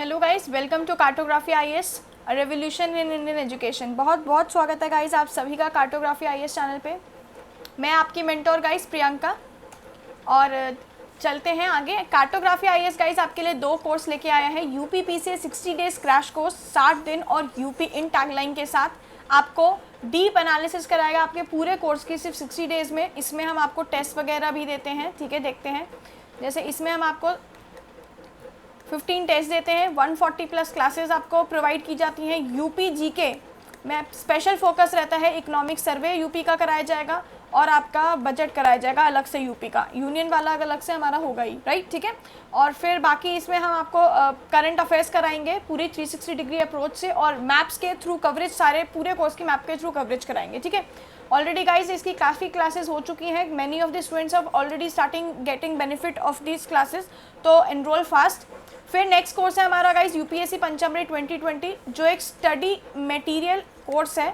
Hello guys, welcome to cartography IAS revolution in Indian education. बहुत बहुत स्वागत है गाइस आप सभी का कार्टोग्राफी आईएएस चैनल पे। मैं आपकी मेंटोर गाइस प्रियंका, और चलते हैं आगे। कार्टोग्राफी आईएएस गाइस आपके लिए दो कोर्स लेके आया है। यूपी से 60 डेज क्रैश कोर्स 60 दिन और यूपी इन टैगलाइन के साथ आपको डीप एनालिसिस कराएगा आपके पूरे कोर्स की सिर्फ 60 डेज़ में। इसमें हम आपको टेस्ट वगैरह भी देते हैं, ठीक है। देखते हैं, जैसे इसमें हम आपको 15 टेस्ट देते हैं, 140 प्लस क्लासेस आपको प्रोवाइड की जाती हैं। यूपी जीके में स्पेशल फोकस रहता है, इकोनॉमिक सर्वे यूपी का कराया जाएगा और आपका बजट कराया जाएगा अलग से। यूपी का यूनियन वाला अलग से हमारा होगा ही, राइट, ठीक है। और फिर बाकी इसमें हम आपको करंट अफेयर्स कराएंगे पूरी 360 डिग्री अप्रोच से, और मैप्स के थ्रू कवरेज, सारे पूरे कोर्स की मैप के थ्रू कवरेज कराएंगे, ठीक है। ऑलरेडी गाइज इसकी काफ़ी क्लासेस हो चुकी हैं। Many of the students have already starting getting benefit of this classes, तो एनरोल फास्ट। फिर नेक्स्ट कोर्स है हमारा गाइज यूपीएससी पंचामृत 2020, जो एक स्टडी मटेरियल कोर्स है।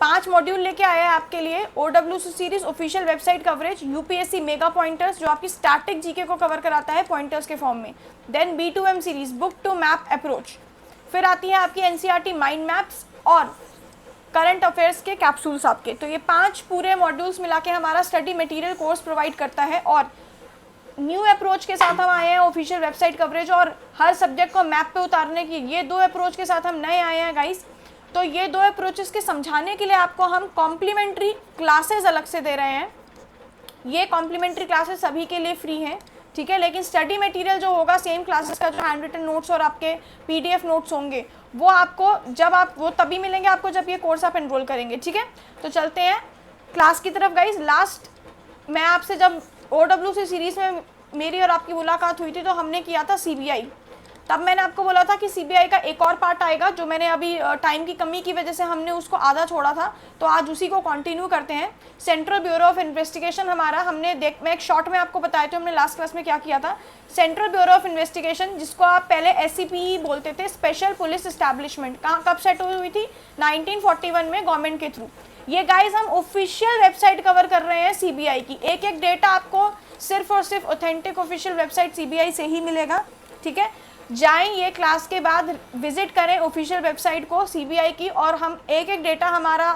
5 मॉड्यूल लेके आया है आपके लिए। OWC series official website coverage, UPSC mega pointers जो आपकी स्टैटिक जीके को कवर कराता है पॉइंटर्स के फॉर्म में, then B2M series book to map approach, फिर आती है आपकी NCERT माइंड मैप्स और करंट अफेयर्स के कैप्सूल्स आपके। तो ये 5 पूरे मॉड्यूल्स मिला के हमारा स्टडी मटेरियल कोर्स प्रोवाइड करता है। और न्यू अप्रोच के साथ हम आए हैं ऑफिशियल वेबसाइट कवरेज और हर सब्जेक्ट को मैप पे उतारने की। ये 2 अप्रोच के साथ हम नए आए हैं गाइस। तो ये 2 अप्रोचेस के समझाने के लिए आपको हम कॉम्प्लीमेंट्री क्लासेस अलग से दे रहे हैं। ये कॉम्प्लीमेंट्री क्लासेस सभी के लिए फ्री हैं, ठीक है। लेकिन स्टडी मटेरियल जो होगा सेम क्लासेस का, जो हैंड रिटन नोट्स और आपके PDF नोट्स होंगे, वो आपको वो तभी मिलेंगे आपको जब ये कोर्स आप एनरोल करेंगे, ठीक है। तो चलते हैं क्लास की तरफ गाइज। लास्ट मैं आपसे जब OWC सीरीज़ में मेरी और आपकी मुलाकात हुई थी तो हमने किया था CBI। तब मैंने आपको बोला था कि CBI का एक और पार्ट आएगा, जो मैंने अभी टाइम की कमी की वजह से हमने उसको आधा छोड़ा था, तो आज उसी को कंटिन्यू करते हैं। सेंट्रल ब्यूरो ऑफ इन्वेस्टिगेशन हमारा मैं एक शॉर्ट में आपको बताया था हमने लास्ट क्लास में क्या किया था। सेंट्रल ब्यूरो ऑफ इन्वेस्टिगेशन, जिसको आप पहले SCPE बोलते थे, स्पेशल पुलिस इस्टेब्लिशमेंट, कब सेट हुई थी? 1941 में गवर्नमेंट के थ्रू। ये गाइज हम ऑफिशियल वेबसाइट कवर कर रहे हैं CBI की। एक एक डेटा आपको सिर्फ और सिर्फ ऑथेंटिक ऑफिशियल वेबसाइट CBI से ही मिलेगा, ठीक है। जाएं ये क्लास के बाद विजिट करें ऑफिशियल वेबसाइट को CBI की, और हम एक एक डेटा हमारा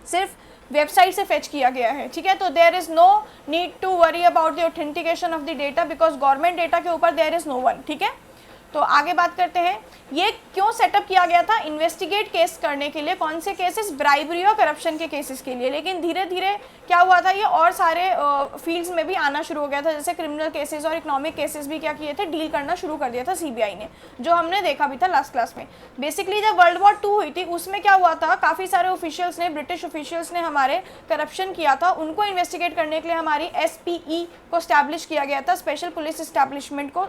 सिर्फ वेबसाइट से फेच किया गया है, ठीक है। तो there is no need to worry about the authentication of the data, because government data के ऊपर देयर इज़ नो वन, ठीक है। तो आगे बात करते हैं, ये क्यों सेटअप किया गया था? इन्वेस्टिगेट केस करने के लिए। कौन से केसेस? ब्राइबरी और करप्शन के केसेस के लिए। लेकिन धीरे धीरे क्या हुआ था, ये और सारे फील्ड्स में भी आना शुरू हो गया था, जैसे क्रिमिनल केसेस और इकोनॉमिक केसेस भी क्या किए थे, डील करना शुरू कर दिया था CBI ने, जो हमने देखा भी था लास्ट क्लास में। बेसिकली जब वर्ल्ड वॉर 2 हुई थी उसमें क्या हुआ था, काफ़ी सारे ऑफिशियल्स ने, ब्रिटिश ऑफिशियल्स ने हमारे करप्शन किया था, उनको इन्वेस्टिगेट करने के लिए हमारी SPE को स्टैब्लिश किया गया था, स्पेशल पुलिस इस्टेब्लिशमेंट को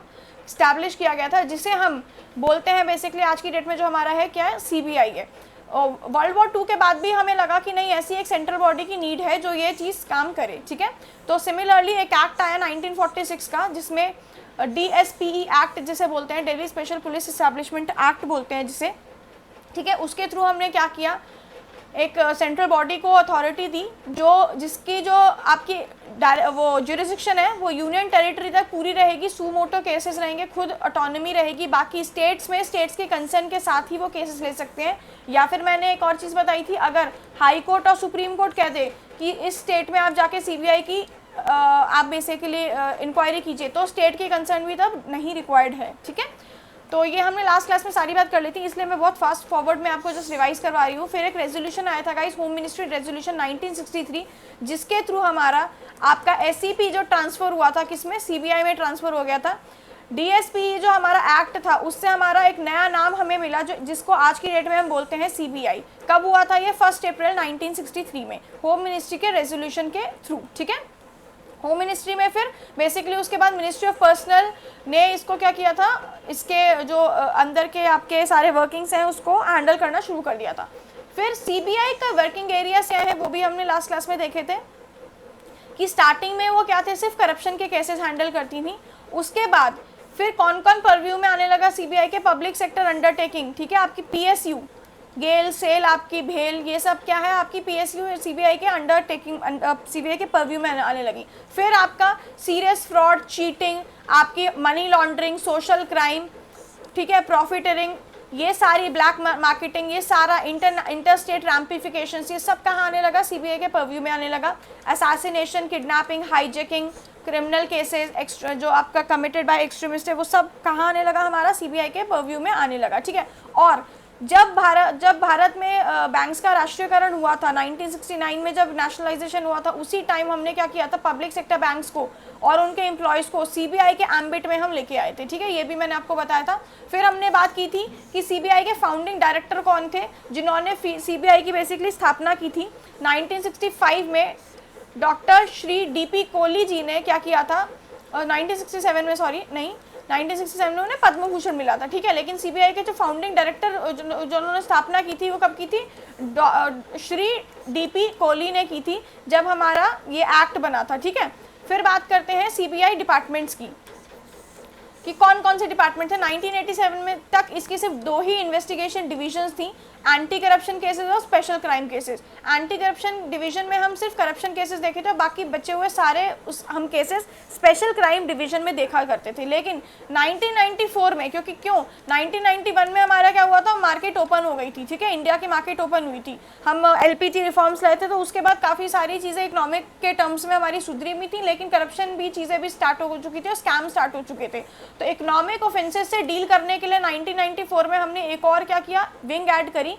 स्टैब्लिश किया गया था, जिसे हम बोलते हैं बेसिकली आज की डेट में जो हमारा है क्या है, CBI है। वर्ल्ड वॉर 2 के बाद भी हमें लगा कि नहीं, ऐसी एक सेंट्रल बॉडी की नीड है जो ये चीज़ काम करे, ठीक है। तो सिमिलरली एक एक्ट आया 1946 का, जिसमें DSPE एक्ट जिसे बोलते हैं, Delhi special police establishment act बोलते हैं जिसे, ठीक है। उसके थ्रू हमने क्या किया, एक सेंट्रल बॉडी को अथॉरिटी दी, जिसकी जो आपकी वो ज्यूरिसडिक्शन है वो यूनियन टेरिटरी तक पूरी रहेगी, सुमोटो केसेस रहेंगे, खुद ऑटोनॉमी रहेगी। बाकी स्टेट्स में स्टेट्स के कंसर्न के साथ ही वो केसेस ले सकते हैं। या फिर मैंने एक और चीज़ बताई थी, अगर हाई कोर्ट और सुप्रीम कोर्ट कह दे कि इस स्टेट में आप जाके CBI की आप बेसिकली इंक्वायरी कीजिए, तो स्टेट की कंसर्न भी तब नहीं रिक्वायर्ड है, ठीक है। तो ये हमने लास्ट क्लास में सारी बात कर ली थी, इसलिए मैं बहुत फास्ट फॉरवर्ड में आपको जस्ट रिवाइज करवा रही हूँ। फिर एक रेजोल्यूशन आया था गाइस, होम मिनिस्ट्री रेजोल्यूशन 1963, जिसके थ्रू हमारा आपका SCP जो ट्रांसफ़र हुआ था, किसमें, CBI में ट्रांसफ़र हो गया था। DSPE जो हमारा एक्ट था, उससे हमारा एक नया नाम हमें मिला, जिसको आज की डेट में हम बोलते हैं CBI। कब हुआ था ये? 1 अप्रैल 1963 में, होम मिनिस्ट्री के रेजोल्यूशन के थ्रू, ठीक है। होम मिनिस्ट्री में फिर बेसिकली उसके बाद मिनिस्ट्री ऑफ पर्सनल ने इसको क्या किया था, इसके जो अंदर के आपके सारे वर्किंग्स हैं उसको हैंडल करना शुरू कर दिया था। फिर CBI का वर्किंग एरियाज क्या है वो भी हमने लास्ट क्लास में देखे थे, कि स्टार्टिंग में वो क्या थे, सिर्फ करप्शन के केसेस हैंडल करती थी। उसके बाद फिर कौन कौन परव्यू में आने लगा CBI के? पब्लिक सेक्टर अंडरटेकिंग, ठीक है, आपकी PSU, गेल, सेल, आपकी भेल, ये सब क्या है आपकी पीएसयू सीबीआई के अंडरटेकिंग, सीबीआई के परव्यू में आने लगी। फिर आपका सीरियस फ्रॉड, चीटिंग, आपकी मनी लॉन्ड्रिंग, सोशल क्राइम, ठीक है, प्रॉफिटरिंग, ये सारी ब्लैक मार्केटिंग, ये सारा इंटर स्टेट रैम्पिफिकेशंस, ये सब कहाँ आने लगा, सीबीआई के परव्यू में आने लगा। Assassination, kidnapping, hijacking, criminal cases, extra जो आपका कमिटेड बाय एक्सट्रीमिस्ट है, वो सब कहाँ आने लगा, हमारा सीबीआई के परव्यू में आने लगा, ठीक है। और जब भारत में बैंक्स का राष्ट्रीयकरण हुआ था 1969 में, जब नेशनलाइजेशन हुआ था, उसी टाइम हमने क्या किया था, पब्लिक सेक्टर बैंक्स को और उनके एम्प्लॉयज़ को सीबीआई के एम्बिट में हम लेके आए थे, ठीक है, ये भी मैंने आपको बताया था। फिर हमने बात की थी कि सीबीआई के फाउंडिंग डायरेक्टर कौन थे, जिन्होंने सीबीआई की बेसिकली स्थापना की थी 1965 में। डॉक्टर श्री डीपी कोली जी ने क्या किया था, 1967 में, सॉरी नहीं, 1967 में उन्हें पद्म भूषण मिला था, ठीक है। लेकिन सीबीआई के जो फाउंडिंग डायरेक्टर जो उन्होंने स्थापना की थी, वो कब की थी, श्री डीपी कोली ने की थी, जब हमारा ये एक्ट बना था, ठीक है। फिर बात करते हैं सीबीआई डिपार्टमेंट्स की, कि कौन कौन से डिपार्टमेंट थे। 1987 में तक इसकी सिर्फ 2 ही इन्वेस्टिगेशन डिविजन्स थी, एंटी करप्शन केसेस और special crime cases. Anti corruption division में हम सिर्फ करप्शन केसेस देखे थे, बाकी बचे हुए सारे हम केसेस स्पेशल क्राइम डिवीजन में देखा करते थे। लेकिन 1994 में, क्योंकि क्यों, 1991 में हमारा क्या हुआ था, मार्केट ओपन हो गई थी, ठीक है, इंडिया की मार्केट ओपन हुई थी, हम एलपीजी रिफॉर्म्स लाए थे, तो उसके बाद काफ़ी सारी चीज़ें इकोनॉमिक के टर्म्स में हमारी सुधरी हुई थी, लेकिन करप्शन भी चीज़ें भी स्टार्ट हो चुकी थी और स्कैम स्टार्ट हो चुके थे। तो इकोनॉमिक ऑफेंसेस से डील करने के लिए 1994 में हमने एक और क्या किया, विंग ऐड करी,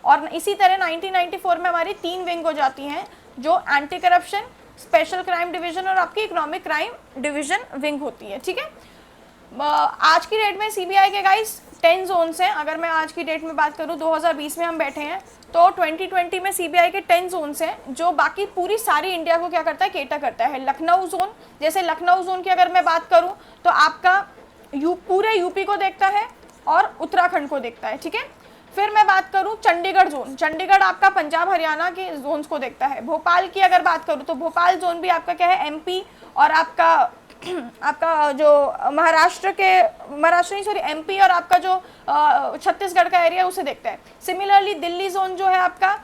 और इसी तरह 1994 में हमारी 3 विंग हो जाती हैं, जो anti corruption, special crime division और आपकी इकोनॉमिक क्राइम डिवीजन विंग होती है, ठीक है। आज की डेट में सीबीआई के गाइस 10 जोन्स हैं। अगर मैं आज की डेट में बात करूं, 2020 में हम बैठे हैं, तो 2020 में सीबीआई के 10 जोन्स हैं, जो बाकी पूरी सारी इंडिया को क्या करता है, केटर करता है। लखनऊ जोन, जैसे लखनऊ जोन की अगर मैं बात करूं, तो आपका पूरे यूपी को देखता है और उत्तराखंड को देखता है, ठीक है। फिर मैं बात करूं चंडीगढ़ जोन, चंडीगढ़ आपका पंजाब हरियाणा के जोन्स को देखता है। भोपाल की अगर बात करूं, तो भोपाल जोन भी आपका क्या है, एमपी और आपका जो महाराष्ट्र नहीं, सॉरी, एमपी और आपका जो छत्तीसगढ़ का एरिया, उसे देखता है। सिमिलरली दिल्ली जोन जो है आपका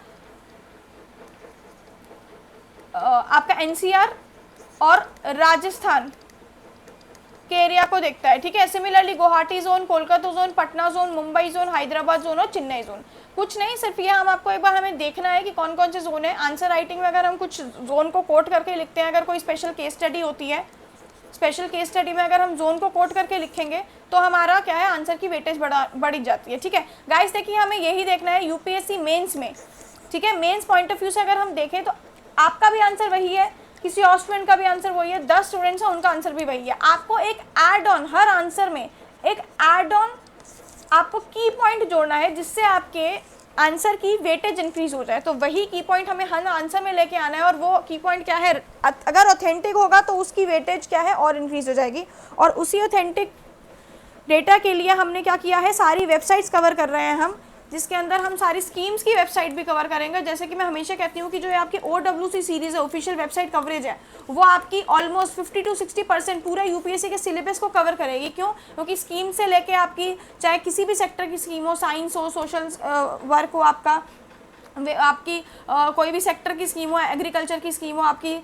एनसीआर और राजस्थान के एरिया को देखता है, ठीक है। Similarly Guwahati zone, Kolkata zone, Patna zone, Mumbai zone, Hyderabad zone और चेन्नई जोन। कुछ नहीं, सिर्फ ये हम आपको एक बार हमें देखना है कि कौन कौन से जोन है। आंसर राइटिंग में अगर हम कुछ जोन को कोट करके लिखते हैं, अगर कोई स्पेशल केस स्टडी होती है, स्पेशल केस स्टडी में अगर हम जोन को कोट करके लिखेंगे, तो हमारा क्या है, आंसर की वेटेज बढ़ जाती है, ठीक है। गाइस देखिए, हमें यही देखना है यूपीएससी मेंस में, ठीक है। मेंस पॉइंट ऑफ व्यू से अगर हम देखें, तो आपका भी आंसर वही है, किसी और स्टूडेंट का भी आंसर वही है, 10 स्टूडेंट्स हैं, उनका आंसर भी वही है। आपको एक ऐड ऑन, हर आंसर में एक ऐड ऑन आपको की पॉइंट जोड़ना है, जिससे आपके आंसर की वेटेज इंक्रीज हो जाए। तो वही की पॉइंट हमें हर आंसर में लेके आना है, और वो की पॉइंट क्या है, अगर ऑथेंटिक होगा तो उसकी वेटेज क्या है, और इंक्रीज हो जाएगी। और उसी ऑथेंटिक डेटा के लिए हमने क्या किया है, सारी वेबसाइट्स कवर कर रहे हैं हम, जिसके अंदर हम सारी स्कीम्स की वेबसाइट भी कवर करेंगे। जैसे कि मैं हमेशा कहती हूँ कि जो आपकी OWC सीरीज़ है, ऑफिशियल वेबसाइट कवरेज है, वो आपकी ऑलमोस्ट 50 to 60% पूरा यूपीएससी के सिलेबस को कवर करेगी। क्यों? क्योंकि स्कीम से लेके आपकी चाहे किसी भी सेक्टर की स्कीम हो, साइंस हो, सोशल वर्क हो, आपकी कोई भी सेक्टर की स्कीम हो, एग्रीकल्चर की स्कीम हो, आपकी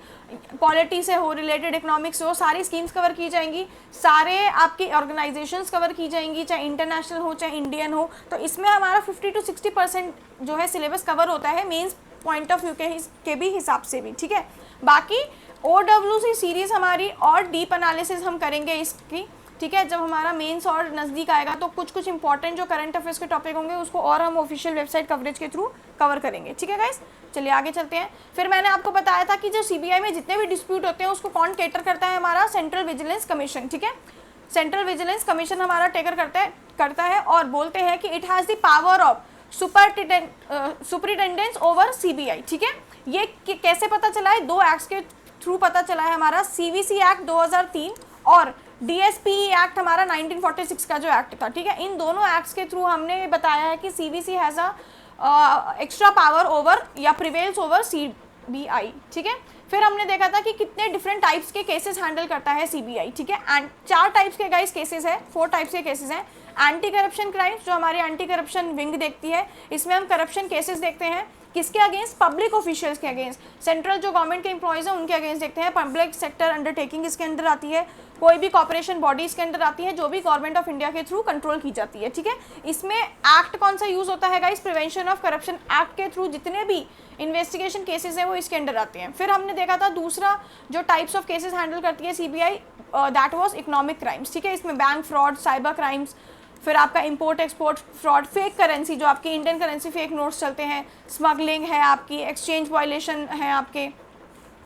पॉलिटी से हो, रिलेटेड इकोनॉमिक्स से हो, सारी स्कीम्स कवर की जाएंगी, सारे आपकी ऑर्गेनाइजेशंस कवर की जाएंगी, चाहे इंटरनेशनल हो चाहे इंडियन हो। तो इसमें हमारा 50 to 60% जो है सिलेबस कवर होता है, मेंस पॉइंट ऑफ व्यू के भी हिसाब से भी, ठीक है। बाकी OWC सीरीज़ हमारी और डीप एनालिसिस हम करेंगे इसकी, ठीक है। जब हमारा मेंस और नज़दीक आएगा, तो कुछ इंपॉर्टेंट जो करंट अफेयर्स के टॉपिक होंगे, उसको और हम ऑफिशियल वेबसाइट कवरेज के थ्रू कवर करेंगे, ठीक है गाइस। चलिए आगे चलते हैं। फिर मैंने आपको बताया था कि जो सीबीआई में जितने भी डिस्प्यूट होते हैं, उसको कौन केटर करता है, हमारा सेंट्रल विजिलेंस कमीशन, ठीक है। सेंट्रल विजिलेंस कमीशन हमारा टेकर करता है और बोलते हैं कि it has the power of superintendence over CBI, ठीक है। ये कैसे पता चला है, 2 एक्ट्स के थ्रू पता चला है, हमारा CVC एक्ट 2003 और DSPE एक्ट हमारा 1946 का जो एक्ट था, ठीक है। इन दोनों एक्ट्स के थ्रू हमने बताया है कि CVC has a extra power over या प्रिवेल्स ओवर CBI, ठीक है। फिर हमने देखा था कि कितने डिफरेंट टाइप्स के केसेस हैंडल करता है सीबीआई, ठीक है। एंड 4 टाइप्स के गाइस केसेस है, 4 टाइप्स के केसेस हैं। एंटी करप्शन क्राइम्स जो हमारी एंटी करप्शन विंग देखती है, इसमें हम करप्शन केसेस देखते हैं किसके अगेंस्ट, पब्लिक ऑफिशियल्स के अगेंस्ट, सेंट्रल जो गवर्नमेंट के एम्प्लॉयज़ हैं उनके अगेंस्ट देखते हैं। पब्लिक सेक्टर अंडरटेकिंग इसके अंदर आती है, कोई भी कॉर्पोरेशन बॉडी इसके अंदर आती है जो भी गवर्नमेंट ऑफ इंडिया के थ्रू कंट्रोल की जाती है, ठीक है। इसमें एक्ट कौन सा यूज होता है guys, prevention of corruption act के थ्रू जितने भी इन्वेस्टिगेशन केसेस हैं वो इसके अंडर आते हैं। फिर हमने देखा था दूसरा जो टाइप्स ऑफ केसेस हैंडल करती है CBI, that was economic crimes, ठीक है। इसमें बैंक फ्रॉड, साइबर क्राइम्स, फिर आपका import export fraud, fake currency जो आपकी इंडियन करेंसी फेक नोट्स चलते हैं, स्मगलिंग है आपकी, एक्सचेंज वायलेशन है आपके,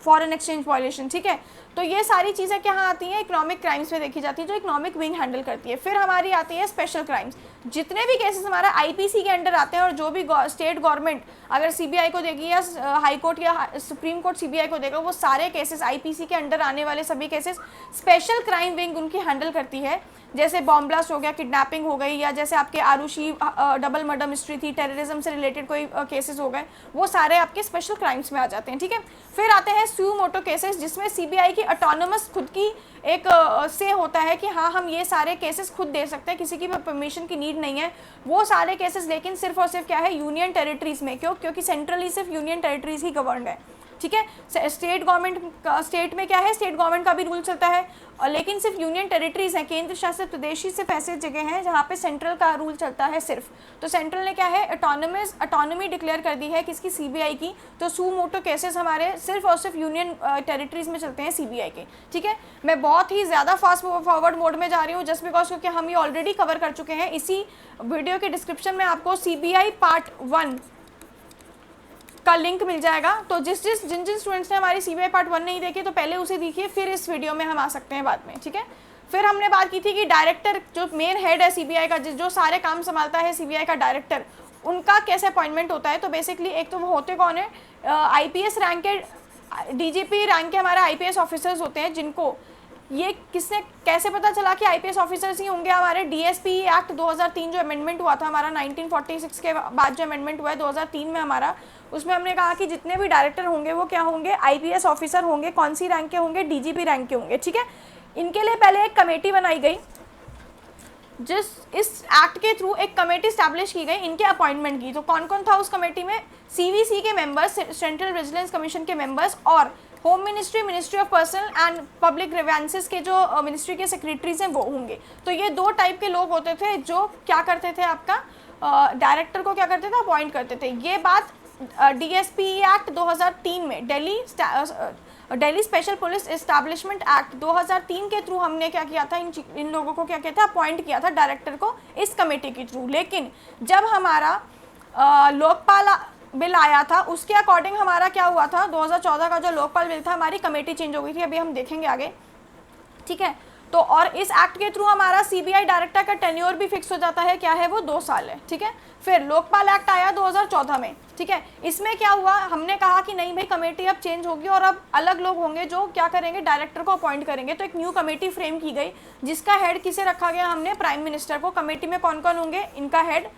फॉरेन एक्सचेंज वायलेशन, ठीक है। तो ये सारी चीज़ें क्या आती हैं, इकोनॉमिक क्राइम्स में देखी जाती है जो इकोनॉमिक विंग हैंडल करती है। फिर हमारी आती है स्पेशल क्राइम्स, जितने भी केसेस हमारा आईपीसी के अंडर आते हैं और जो भी स्टेट गवर्नमेंट अगर सीबीआई को देगी या हाई कोर्ट या सुप्रीम कोर्ट सीबीआई को देगा, वो सारे केसेस आईपीसी के अंडर आने वाले सभी केसेस स्पेशल क्राइम विंग उनकी हैंडल करती है। जैसे बॉम्ब ब्लास्ट हो गया, किडनैपिंग हो गई, या जैसे आपके आरुषि डबल मर्डर मिस्ट्री थी, टेररिज्म से रिलेटेड कोई केसेस हो गए, वो सारे आपके स्पेशल क्राइम्स में आ जाते हैं, ठीक है। फिर आते हैं स्यू मोटो केसेस, जिसमें सीबीआई की ऑटोनमस खुद की एक से होता है कि हाँ हम ये सारे केसेस खुद दे सकते हैं, किसी की परमिशन की नीड नहीं है वो सारे केसेस, लेकिन सिर्फ और सिर्फ क्या है, यूनियन टेरिटरीज में। क्यों? क्योंकि सेंट्रली सिर्फ यूनियन टेरिटरीज ही गवर्नड है, ठीक है। स्टेट गवर्नमेंट का, स्टेट में क्या है, स्टेट गवर्नमेंट का भी रूल चलता है, और लेकिन सिर्फ यूनियन टेरिटरीज हैं, केंद्र शासित प्रदेश ही सिर्फ ऐसे जगह हैं जहाँ पे सेंट्रल का रूल चलता है सिर्फ। तो सेंट्रल ने क्या है, ऑटोनॉमी डिक्लेयर कर दी है किसकी, सीबीआई की। तो सू मोटो केसेस हमारे सिर्फ और सिर्फ यूनियन टेरिटरीज में चलते हैं सीबीआई के, ठीक है। मैं बहुत ही ज़्यादा फास्ट फॉरवर्ड मोड में जा रही हूँ जस्ट बिकॉज क्योंकि हम ये ऑलरेडी कवर कर चुके हैं। इसी वीडियो के डिस्क्रिप्शन में आपको सीबीआई पार्ट 1 का लिंक मिल जाएगा। तो जिन स्टूडेंट्स ने हमारी सीबीआई पार्ट 1 नहीं देखी तो पहले उसे देखिए, फिर इस वीडियो में हम आ सकते हैं बाद में, ठीक है। फिर हमने बात की थी कि डायरेक्टर जो मेन हेड है सीबीआई का, जो सारे काम संभालता है सीबीआई का डायरेक्टर, उनका कैसे अपॉइंटमेंट होता है। तो बेसिकली एक तो वो होते कौन है, आईपीएस रैंक के, डीजीपी रैंक के हमारे आईपीएस ऑफिसर्स होते हैं, जिनको ये किसने कैसे पता चला कि आईपीएस ऑफिसर्स ही होंगे, हमारे डीएसपी एक्ट 2003 जो अमेंडमेंट हुआ था हमारा 1946 के बाद जो अमेंडमेंट हुआ है 2003 में हमारा, उसमें हमने कहा कि जितने भी डायरेक्टर होंगे वो क्या होंगे, आईपीएस ऑफिसर होंगे। कौन सी रैंक के होंगे, डीजीपी रैंक के होंगे, ठीक है। इनके लिए पहले एक कमेटी बनाई गई, इस एक्ट के थ्रू एक कमेटी स्टैब्लिश की गई इनके अपॉइंटमेंट की। तो कौन कौन था उस कमेटी में, सीवीसी के मेंबर्स, सेंट्रल विजिलेंस कमीशन के मेंबर्स, और home ministry, ministry of personal and public grievances के जो मिनिस्ट्री के सेक्रेटरीज हैं वो होंगे। तो ये 2 टाइप के लोग होते थे जो क्या करते थे, आपका डायरेक्टर को क्या करते थे, अपॉइंट करते थे। ये बात डीएसपी एक्ट 2003 में, Delhi special police establishment act 2003 के थ्रू हमने क्या किया था, इन लोगों को क्या किया था, अपॉइंट किया था डायरेक्टर को इस कमेटी के थ्रू। लेकिन जब हमारा लोकपाल बिल आया था उसके अकॉर्डिंग हमारा क्या हुआ था, 2014 का जो लोकपाल बिल था, हमारी कमेटी चेंज हो गई थी, अभी हम देखेंगे आगे, ठीक है। तो और इस एक्ट के थ्रू हमारा सीबीआई डायरेक्टर का टेन्योर भी फिक्स हो जाता है, क्या है वो, 2 साल है, ठीक है। फिर लोकपाल एक्ट आया 2014 में, ठीक है। इसमें क्या हुआ, हमने कहा कि नहीं भाई कमेटी अब चेंज होगी और अब अलग लोग होंगे जो क्या करेंगे, डायरेक्टर को अपॉइंट करेंगे। तो एक न्यू कमेटी फ्रेम की गई जिसका हेड किसे रखा गया, हमने प्राइम मिनिस्टर को। कमेटी में कौन कौन होंगे, इनका हेड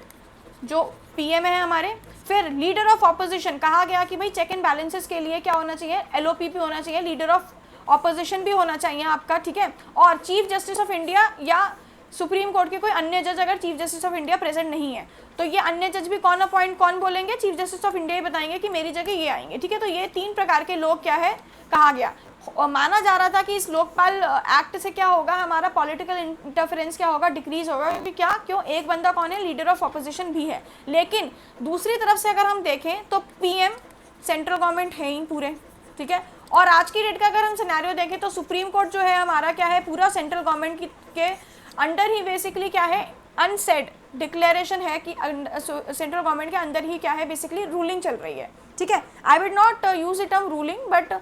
जो पीएम है हमारे। फिर लीडर ऑफ ऑपोजिशन, कहा गया कि भाई चेक एंड बैलेंसेस के लिए क्या होना चाहिए, एलओपीपी होना चाहिए, लीडर ऑफ ऑपोजिशन भी होना चाहिए आपका, ठीक है। और चीफ जस्टिस ऑफ इंडिया या सुप्रीम कोर्ट के कोई अन्य जज अगर chief justice of India present नहीं है तो ये अन्य जज भी कौन बोलेंगे, चीफ जस्टिस ऑफ इंडिया ही बताएंगे कि मेरी जगह ये आएंगे, ठीक है। तो ये 3 प्रकार के लोग क्या है, कहा गया। और माना जा रहा था कि इस लोकपाल एक्ट से क्या होगा, हमारा पॉलिटिकल इंटरफेरेंस क्या होगा, डिक्रीज होगा, क्योंकि क्यों एक बंदा कौन है, लीडर ऑफ ऑपोजिशन भी है। लेकिन दूसरी तरफ से अगर हम देखें तो पीएम सेंट्रल गवर्नमेंट है ही पूरे, ठीक है। और आज की डेट का अगर हम सिनेरियो देखें तो सुप्रीम कोर्ट जो है हमारा क्या है, पूरा सेंट्रल गवर्नमेंट के अंडर ही बेसिकली क्या है, अनसेड डिक्लेरेशन है कि सेंट्रल गवर्नमेंट के अंदर ही क्या है बेसिकली रूलिंग चल रही है, ठीक है। I will not use it term ruling, but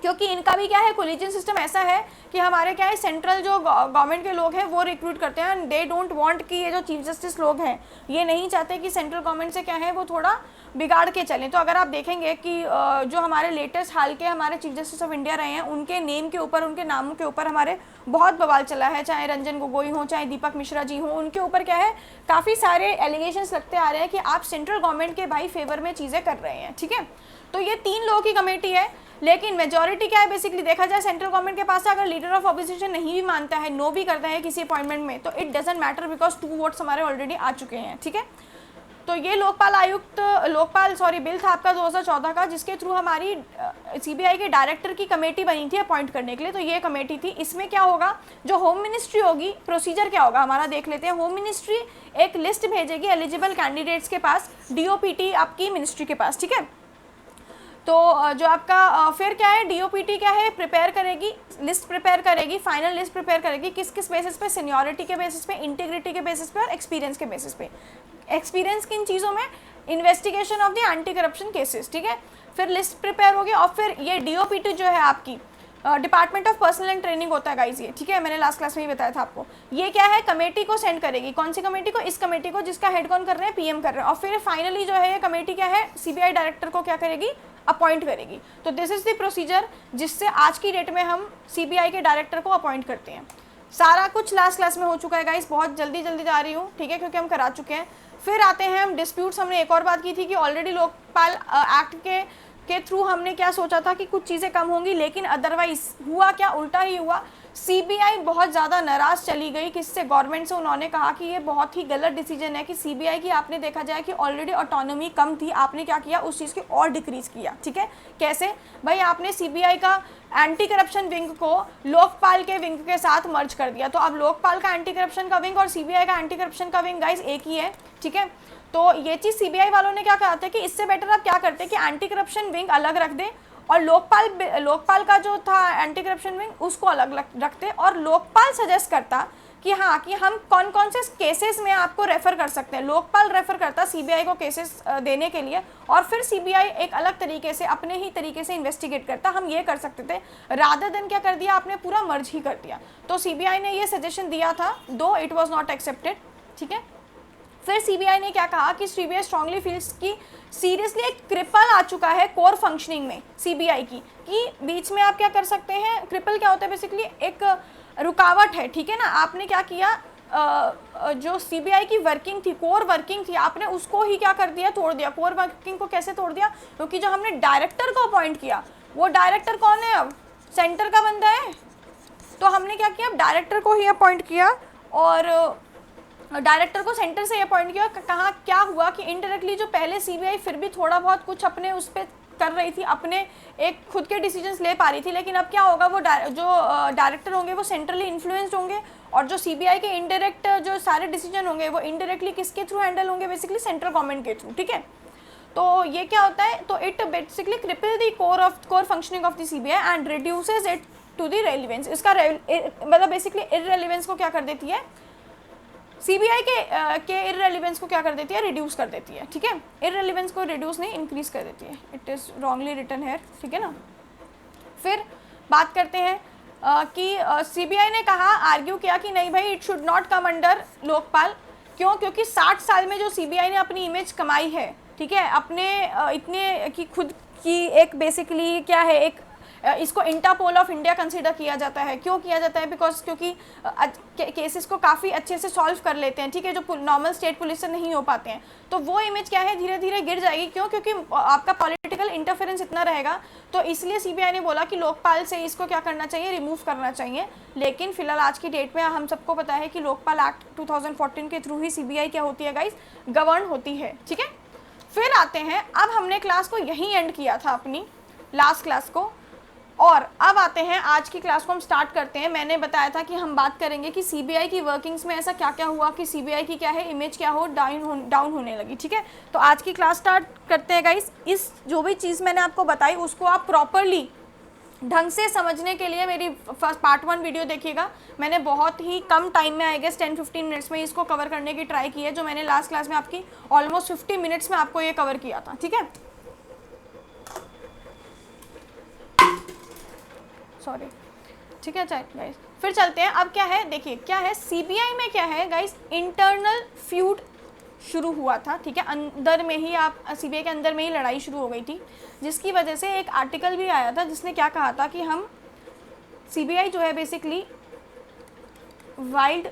क्योंकि इनका भी क्या है, कोलिजन सिस्टम ऐसा है कि हमारे क्या है, सेंट्रल जो गवर्नमेंट के लोग हैं वो रिक्रूट करते हैं, दे डोंट वांट कि ये जो चीफ जस्टिस लोग हैं ये नहीं चाहते कि सेंट्रल गवर्नमेंट से क्या है वो थोड़ा बिगाड़ के चलें। तो अगर आप देखेंगे कि जो हमारे लेटेस्ट हाल के हमारे चीफ जस्टिस ऑफ इंडिया रहे हैं उनके नेम के ऊपर, उनके नामों के ऊपर हमारे बहुत बवाल चला है, चाहे रंजन गोगोई हो, चाहे दीपक मिश्रा जी हो, उनके ऊपर क्या है काफ़ी सारे एलिगेशंस लगते आ रहे हैं कि आप सेंट्रल गवर्नमेंट के भाई फेवर में चीज़ें कर रहे हैं। ठीक है, तो ये 3 लोगों की कमेटी है, लेकिन मेजॉरिटी क्या है, बेसिकली देखा जाए सेंट्रल गवर्नमेंट के पास अगर लीडर ऑफ ऑपोजिशन नहीं भी मानता है, नो भी करता है किसी अपॉइंटमेंट में, तो it doesn't matter because 2 votes हमारे ऑलरेडी आ चुके हैं। ठीक है, तो ये बिल था आपका 2014 का, जिसके थ्रू हमारी सीबीआई के डायरेक्टर की कमेटी बनी थी अपॉइंट करने के लिए। तो ये कमेटी थी, इसमें क्या होगा, जो होम मिनिस्ट्री होगी, प्रोसीजर क्या होगा हमारा देख लेते हैं। होम मिनिस्ट्री एक लिस्ट भेजेगी एलिजिबल कैंडिडेट्स के पास, डीओपीटी आपकी मिनिस्ट्री के पास। ठीक है, तो जो आपका फिर क्या है, डीओपीटी क्या है, प्रिपेयर करेगी, लिस्ट प्रिपेयर करेगी, फाइनल लिस्ट प्रिपेयर करेगी, किस किस बेसिस पे, सीनियरिटी के बेसिस पे, इंटीग्रिटी के बेसिस पे और एक्सपीरियंस के बेसिस पे। एक्सपीरियंस किन चीज़ों में, investigation of the anti corruption cases. ठीक है, फिर लिस्ट प्रिपेयर होगी और फिर ये डीओपीटी जो है आपकी department of personal and training होता है गाइज ये। ठीक है, मैंने लास्ट क्लास में ही बताया था आपको। ये क्या है, कमेटी को सेंड करेगी, कौन सी कमेटी को, इस कमेटी को जिसका हेड कौन कर रहे हैं, पीएम कर रहे हैं। और फिर फाइनली जो है ये कमेटी क्या है, सीबीआई डायरेक्टर को क्या करेगी, अपॉइंट करेगी। तो दिस इज द प्रोसीजर जिससे आज की डेट में हम सीबीआई के डायरेक्टर को अपॉइंट करते हैं। सारा कुछ लास्ट क्लास में हो चुका है गाइस, बहुत जल्दी जा रही हूँ, ठीक है, क्योंकि हम करा चुके हैं। फिर आते हैं हम डिस्प्यूट्स। हमने एक और बात की थी कि ऑलरेडी लोकपाल एक्ट के थ्रू हमने क्या सोचा था कि कुछ चीज़ें कम होंगी, लेकिन अदरवाइज हुआ क्या, उल्टा ही हुआ। सीबीआई बहुत ज़्यादा नाराज़ चली गई किससे, गवर्नमेंट से। उन्होंने कहा कि ये बहुत ही गलत डिसीजन है कि सीबीआई की, आपने देखा जाए कि ऑलरेडी ऑटोनॉमी कम थी, आपने क्या किया, उस चीज़ की और डिक्रीज़ किया। ठीक है, कैसे भाई, आपने सीबीआई का एंटी करप्शन विंग को लोकपाल के विंग के साथ मर्ज कर दिया। तो अब लोकपाल का एंटी करप्शन का विंग और सीबीआई का एंटी करप्शन का विंग गाइस एक ही है। ठीक है, तो ये चीज़ सीबीआई वालों ने क्या कहा था कि इससे बेटर आप क्या करते कि एंटी करप्शन विंग अलग रख दें और लोकपाल का जो था एंटी करप्शन विंग उसको अलग रखते, और लोकपाल सजेस्ट करता कि हाँ, कि हम कौन कौन से केसेस में आपको रेफ़र कर सकते हैं। लोकपाल रेफ़र करता सीबीआई को केसेस देने के लिए, और फिर सीबीआई एक अलग तरीके से, अपने ही तरीके से इन्वेस्टिगेट करता। हम ये कर सकते थे, रादर देन क्या कर दिया आपने, पूरा मर्ज ही कर दिया। तो सीबीआई ने ये सजेशन दिया था, दो इट वॉज नॉट एक्सेप्टेड। ठीक है, फिर सीबीआई ने क्या कहा कि सीबीआई स्ट्रांगली फील्स की सीरियसली एक क्रिपल आ चुका है कोर फंक्शनिंग में सीबीआई की, कि बीच में आप क्या कर सकते हैं, क्रिपल क्या होता है, बेसिकली एक रुकावट है। ठीक है ना, आपने क्या किया, जो सीबीआई की वर्किंग थी, कोर वर्किंग थी, आपने उसको ही क्या कर दिया, तोड़ दिया। कोर वर्किंग को कैसे तोड़ दिया, क्योंकि जो हमने डायरेक्टर को अपॉइंट किया, वो डायरेक्टर कौन है, अब सेंटर का बंदा है। तो हमने क्या किया, डायरेक्टर को ही अपॉइंट किया, और डायरेक्टर को सेंटर से अपॉइंट किया। कहाँ क्या हुआ कि इनडायरेक्टली जो पहले सीबीआई फिर भी थोड़ा बहुत कुछ अपने उस पर कर रही थी, अपने एक खुद के डिसीजंस ले पा रही थी, लेकिन अब क्या होगा, वो जो डायरेक्टर होंगे वो सेंट्रली इन्फ्लुएंस्ड होंगे, और जो सीबीआई के इनडायरेक्ट जो सारे डिसीजन होंगे वो इनडायरेक्टली किसके थ्रू हैंडल होंगे, बेसिकली सेंट्रल गवर्नमेंट के थ्रू। ठीक है, तो ये क्या होता है, तो it basically cripple the core functioning of the CBI and reduces it to the relevance. इसका मतलब बेसिकली इररेलेवेंस को क्या कर देती है, सीबीआई के इररेलेवेंस को क्या कर देती है, रिड्यूस कर देती है। ठीक है, इररेलेवेंस को रिड्यूस नहीं, इंक्रीज कर देती है। It is wrongly written here. ठीक है ना, फिर बात करते हैं कि सीबीआई ने कहा, आर्ग्यू किया कि नहीं भाई, it should not come under Lokpal. क्यों, क्योंकि 60 साल में जो सीबीआई ने अपनी इमेज कमाई है, ठीक है, अपने इतने की खुद की एक बेसिकली क्या है, एक इसको इंटरपोल ऑफ इंडिया कंसीडर किया जाता है। क्यों किया जाता है, बिकॉज क्योंकि केसेस को काफ़ी अच्छे से सॉल्व कर लेते हैं। ठीक है, जो नॉर्मल स्टेट पुलिस से नहीं हो पाते हैं, तो वो इमेज क्या है, धीरे धीरे गिर जाएगी। क्यों, क्योंकि आपका पॉलिटिकल इंटरफेरेंस इतना रहेगा। तो इसलिए सीबीआई ने बोला कि लोकपाल से इसको क्या करना चाहिए, रिमूव करना चाहिए। लेकिन फिलहाल आज की डेट में हम सबको पता है कि लोकपाल एक्ट 2014 के थ्रू ही सीबीआई क्या होती है गाइस, गवर्न होती है। ठीक है, फिर आते हैं, अब हमने क्लास को यहीं एंड किया था अपनी लास्ट क्लास को, और अब आते हैं आज की क्लास को हम स्टार्ट करते हैं। मैंने बताया था कि हम बात करेंगे कि सीबीआई की वर्किंग्स में ऐसा क्या क्या हुआ कि सीबीआई की क्या है इमेज क्या हो डाउन होने लगी। ठीक है, तो आज की क्लास स्टार्ट करते हैं गाइस। इस जो भी चीज़ मैंने आपको बताई उसको आप प्रॉपरली ढंग से समझने के लिए मेरी फर्स्ट पार्ट 1 वीडियो देखिएगा। मैंने बहुत ही कम टाइम में, आई गेस 10-15 मिनट्स में इसको कवर करने की ट्राई की है, जो मैंने लास्ट क्लास में आपकी ऑलमोस्ट 50 मिनट्स में आपको ये कवर किया था। ठीक है, सॉरी, ठीक है गाइस। फिर चलते हैं, अब क्या है देखिए, क्या है सीबीआई में, क्या है गाइस, इंटरनल फ्यूड शुरू हुआ था, ठीक है, अंदर में ही, आप सीबीआई के अंदर में ही लड़ाई शुरू हो गई थी, जिसकी वजह से एक आर्टिकल भी आया था जिसने क्या कहा था कि हम सीबीआई जो है बेसिकली वाइल्ड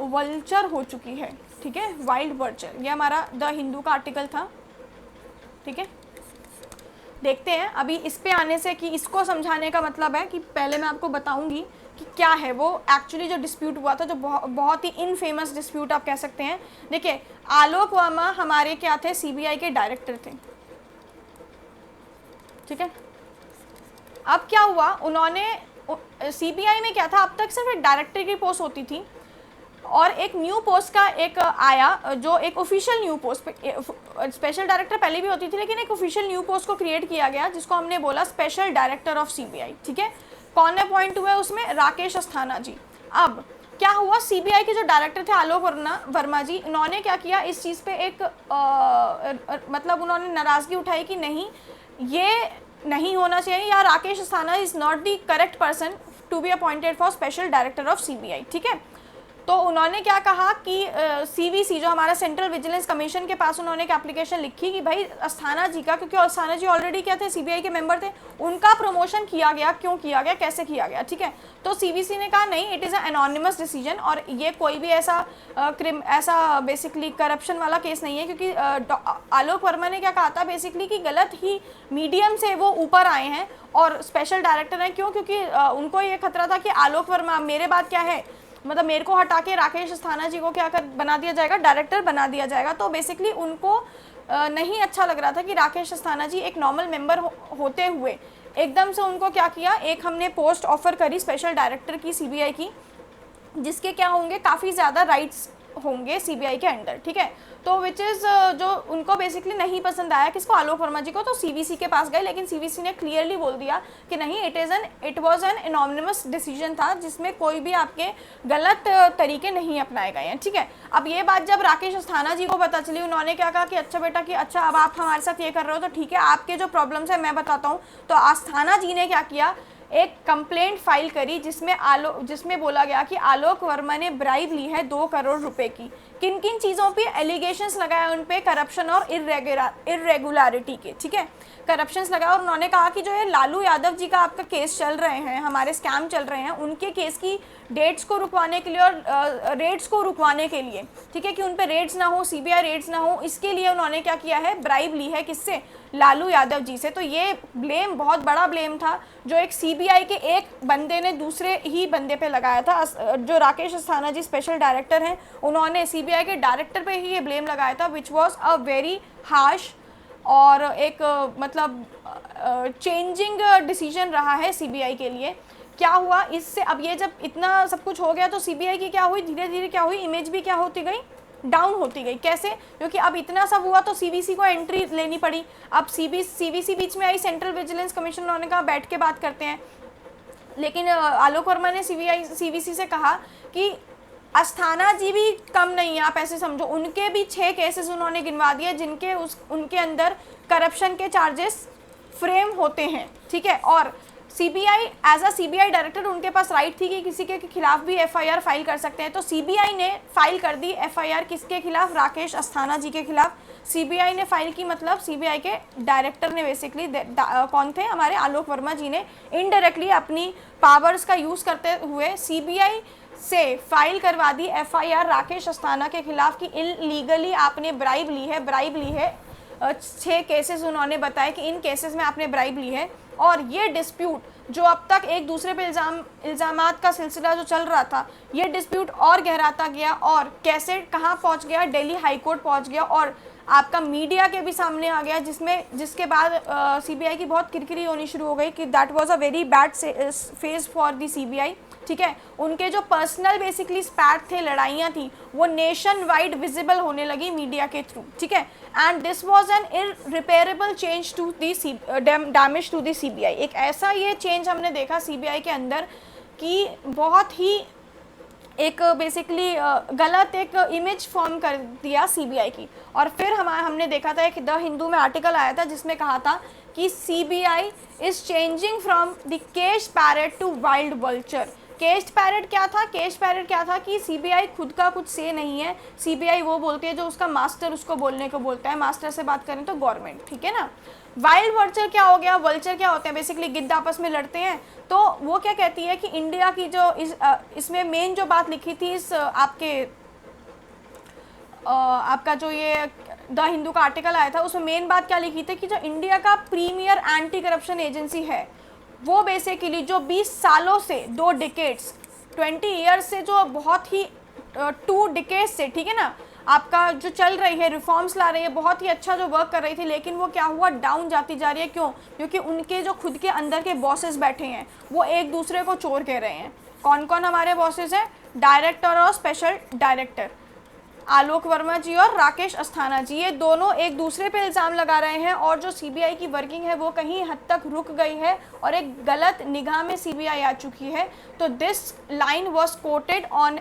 वल्चर हो चुकी है, ठीक है, वाइल्ड वल्चर, ये हमारा द हिंदू का आर्टिकल था, ठीक है। देखते हैं अभी इस पे आने से, कि इसको समझाने का मतलब है कि पहले मैं आपको बताऊंगी कि क्या है वो एक्चुअली जो डिस्प्यूट हुआ था, जो बहुत ही इनफेमस डिस्प्यूट आप कह सकते हैं। देखिए, आलोक वर्मा हमारे क्या थे, सीबीआई के डायरेक्टर थे, ठीक है। अब क्या हुआ, उन्होंने सीबीआई में क्या था, अब तक सिर्फ एक डायरेक्टर की पोस्ट होती थी, और एक न्यू पोस्ट का एक आया, जो एक official new post, special director पहले भी होती थी, लेकिन एक ऑफिशियल न्यू पोस्ट को क्रिएट किया गया, जिसको हमने बोला स्पेशल डायरेक्टर ऑफ सीबीआई, ठीक है। कौन अपॉइंट हुए उसमें, राकेश अस्थाना जी। अब क्या हुआ, सीबीआई के जो डायरेक्टर थे आलोक वर्मा जी, उन्होंने क्या किया, इस चीज़ पे एक मतलब उन्होंने नाराज़गी उठाई कि नहीं, ये नहीं होना चाहिए, या Rakesh Asthana is not the correct person to be appointed for special director of CBI, ठीक है। तो उन्होंने क्या कहा कि सीवीसी जो हमारा सेंट्रल विजिलेंस कमीशन के पास उन्होंने एक एप्लीकेशन लिखी कि भाई अस्थाना जी का, क्योंकि अस्थाना जी ऑलरेडी क्या थे, सीबीआई के मेंबर थे, उनका प्रमोशन किया गया, क्यों किया गया, कैसे किया गया, ठीक है। तो सीवीसी ने कहा नहीं, it is a anonymous decision, और ये कोई भी ऐसा बेसिकली करप्शन वाला केस नहीं है, क्योंकि आलोक वर्मा ने क्या कहा था बेसिकली कि गलत ही मीडियम से वो ऊपर आए हैं और स्पेशल डायरेक्टर हैं, क्यों, क्योंकि उनको ये खतरा था कि आलोक वर्मा मेरे बाद क्या है, मतलब मेरे को हटा के राकेश अस्थाना जी को क्या बना दिया जाएगा, डायरेक्टर बना दिया जाएगा। तो बेसिकली उनको नहीं अच्छा लग रहा था कि राकेश अस्थाना जी एक नॉर्मल मेंबर होते हुए एकदम से उनको क्या किया, एक हमने पोस्ट ऑफर करी स्पेशल डायरेक्टर की सीबीआई की, जिसके क्या होंगे, काफ़ी ज़्यादा राइट्स होंगे सीबीआई के अंडर, ठीक है। तो विच इज़ जो उनको बेसिकली नहीं पसंद आया, किसको, आलोक वर्मा जी को, तो सीवीसी के पास गए, लेकिन सीवीसी ने क्लियरली बोल दिया कि नहीं, it was an anonymous decision था, जिसमें कोई भी आपके गलत तरीके नहीं अपनाए गए हैं, ठीक है। अब ये बात जब राकेश अस्थाना जी को पता चली, उन्होंने क्या कहा कि अच्छा बेटा, कि अच्छा अब आप हमारे साथ ये कर रहे हो तो ठीक है, आपके जो प्रॉब्लम्स है मैं बताता हूँ। तो अस्थाना जी ने क्या किया, एक कंप्लेंट फाइल करी, जिसमें बोला गया कि आलोक वर्मा ने ब्राइब ली है 2 करोड़ रुपए की, किन किन चीज़ों पे एलिगेशंस लगाया, उन पे करप्शन और इरेगुलरिटी के, ठीक है, करप्शंस लगाया। और उन्होंने कहा कि जो है लालू यादव जी का आपका केस चल रहे हैं, हमारे स्कैम चल रहे हैं, उनके केस की डेट्स को रुकवाने के लिए और रेड्स को रुकवाने के लिए, ठीक है, कि उन पे रेड्स ना हो, सीबीआई रेड्स ना हो, इसके लिए उन्होंने क्या किया है, ब्राइब ली है, किससे, लालू यादव जी से। तो ये ब्लेम बहुत बड़ा ब्लेम था, जो एक सीबीआई के एक बंदे ने दूसरे ही बंदे पे लगाया था। जो राकेश अस्थाना जी स्पेशल डायरेक्टर हैं, उन्होंने सीबीआई के डायरेक्टर पे ही ये ब्लेम लगाया था, which was a very harsh और एक मतलब चेंजिंग डिसीजन रहा है सीबीआई के लिए। क्या हुआ इससे, अब ये जब इतना सब कुछ हो गया तो सीबीआई की क्या हुई, धीरे धीरे क्या हुई, इमेज भी क्या होती गई, डाउन होती गई। कैसे, क्योंकि अब इतना सब हुआ तो सीवीसी को एंट्री लेनी पड़ी। अब सीवीसी बीच में आई, सेंट्रल विजिलेंस कमीशन, उन्होंने कहा बैठ के बात करते हैं, लेकिन आलोक वर्मा ने सीवीसी से कहा कि अस्थाना जी भी कम नहीं है, आप ऐसे समझो, उनके भी 6 केसेस उन्होंने गिनवा दिए, जिनके उनके अंदर करप्शन के चार्जेस फ्रेम होते हैं, ठीक है। और CBI as a CBI director, उनके पास राइट थी कि किसी के खिलाफ भी एफआईआर फाइल कर सकते हैं। तो सीबीआई ने फाइल कर दी एफआईआर, किसके खिलाफ, राकेश अस्थाना जी के खिलाफ सीबीआई ने फाइल की। मतलब सीबीआई के डायरेक्टर ने बेसिकली कौन थे, हमारे आलोक वर्मा जी ने इनडायरेक्टली अपनी पावर्स का यूज़ करते हुए सीबीआई से फाइल करवा दी एफआईआर राकेश अस्थाना के खिलाफ कि इलीगली आपने ब्राइब ली है। 6 केसेस उन्होंने बताए कि इन केसेस में आपने ब्राइब ली है। और ये डिस्प्यूट जो अब तक एक दूसरे पे इल्ज़ामात का सिलसिला जो चल रहा था, ये डिस्प्यूट और गहराता गया और कैसे कहाँ पहुँच गया, दिल्ली हाई कोर्ट पहुँच गया और आपका मीडिया के भी सामने आ गया, जिसके बाद सीबीआई की बहुत किरकिरी होनी शुरू हो गई कि that was a very bad phase for the CBI, ठीक है। उनके जो पर्सनल बेसिकली स्पैट थे, लड़ाइयाँ थी, वो नेशन वाइड विजिबल होने लगी मीडिया के थ्रू, ठीक है। And this was an irreparable change to the damage to the CBI. एक ऐसा ये चेंज हमने देखा सीबीआई के अंदर कि बहुत ही एक बेसिकली गलत एक इमेज फॉर्म कर दिया सीबीआई की। और फिर हमने देखा था एक द हिंदू में आर्टिकल आया था जिसमें कहा था कि CBI is changing from the cage parrot to wild vulture. Cage parrot क्या था? केज पैरेट क्या था कि सीबीआई खुद का कुछ से नहीं है, सीबीआई वो बोलती है जो उसका मास्टर उसको बोलने को बोलता है, मास्टर से बात करें तो गवर्नमेंट, ठीक है ना। वाइल्ड वल्चर क्या हो गया? वल्चर क्या होते हैं? बेसिकली गिद्ध आपस में लड़ते हैं। तो वो क्या कहती है कि इंडिया की जो इसमें मेन जो बात लिखी थी इस आपका जो ये द हिंदू का आर्टिकल आया था उसमें मेन बात क्या लिखी थी कि जो इंडिया का प्रीमियर एंटी करप्शन एजेंसी है वो बेसिकली जो 20 सालों से 2 डिकेड्स 20 ईयर्स से जो बहुत ही 2 डिकेड्स से, ठीक है ना, आपका जो चल रही है रिफॉर्म्स ला रही है, बहुत ही अच्छा जो वर्क कर रही थी, लेकिन वो क्या हुआ डाउन जाती जा रही है। क्यों? क्योंकि उनके जो खुद के अंदर के बॉसेस बैठे हैं वो एक दूसरे को चोर कह रहे हैं। कौन कौन हमारे बॉसेस हैं? डायरेक्टर और स्पेशल डायरेक्टर आलोक वर्मा जी और राकेश अस्थाना जी, ये दोनों एक दूसरे पे इल्ज़ाम लगा रहे हैं और जो सीबीआई की वर्किंग है वो कहीं हद तक रुक गई है और एक गलत निगाह में सीबीआई आ चुकी है। तो this line was coated on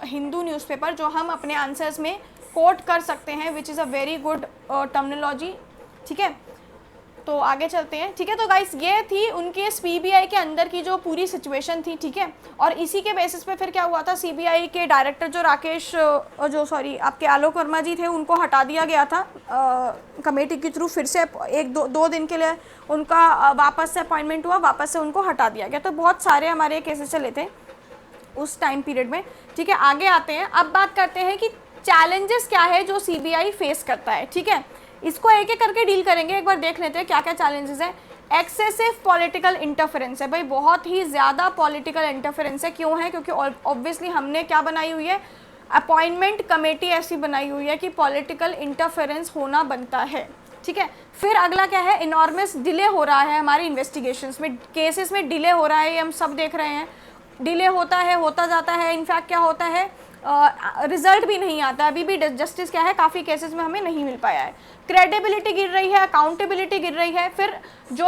Hindu newspaper, जो हम अपने आंसर्स में कोट कर सकते हैं, which is a very good terminology, ठीक है। तो आगे चलते हैं, ठीक है। तो गाइस ये थी उनके सीबीआई के अंदर की जो पूरी सिचुएशन थी, ठीक है। और इसी के बेसिस पे फिर क्या हुआ था, सीबीआई के डायरेक्टर जो आपके आलोक वर्मा जी थे उनको हटा दिया गया था कमेटी के थ्रू। फिर से दो दिन के लिए उनका वापस से अपॉइंटमेंट हुआ, वापस से उनको हटा दिया गया। तो बहुत सारे हमारे केसेस चले थे उस टाइम पीरियड में, ठीक है। आगे आते हैं, अब बात करते हैं कि चैलेंजेस क्या है जो सीबीआई फेस करता है, ठीक है। इसको एक एक करके डील करेंगे, एक बार देख लेते हैं क्या क्या चैलेंजेस हैं। एक्सेसिव पॉलिटिकल इंटरफेरेंस है, भाई बहुत ही ज़्यादा पॉलिटिकल इंटरफेरेंस है। क्यों है? क्योंकि ऑब्वियसली हमने क्या बनाई हुई है, अपॉइंटमेंट कमेटी ऐसी बनाई हुई है कि पॉलिटिकल इंटरफेरेंस होना बनता है, ठीक है। फिर अगला क्या है, इनॉर्मस डिले हो रहा है हमारे इन्वेस्टिगेशंस में, केसेस में डिले हो रहा है, ये हम सब देख रहे हैं। डिले होता है, होता जाता है, इनफैक्ट क्या होता है, रिजल्ट भी नहीं आता, अभी भी जस्टिस क्या है काफ़ी केसेस में हमें नहीं मिल पाया है। क्रेडिबिलिटी गिर रही है, अकाउंटेबिलिटी गिर रही है। फिर जो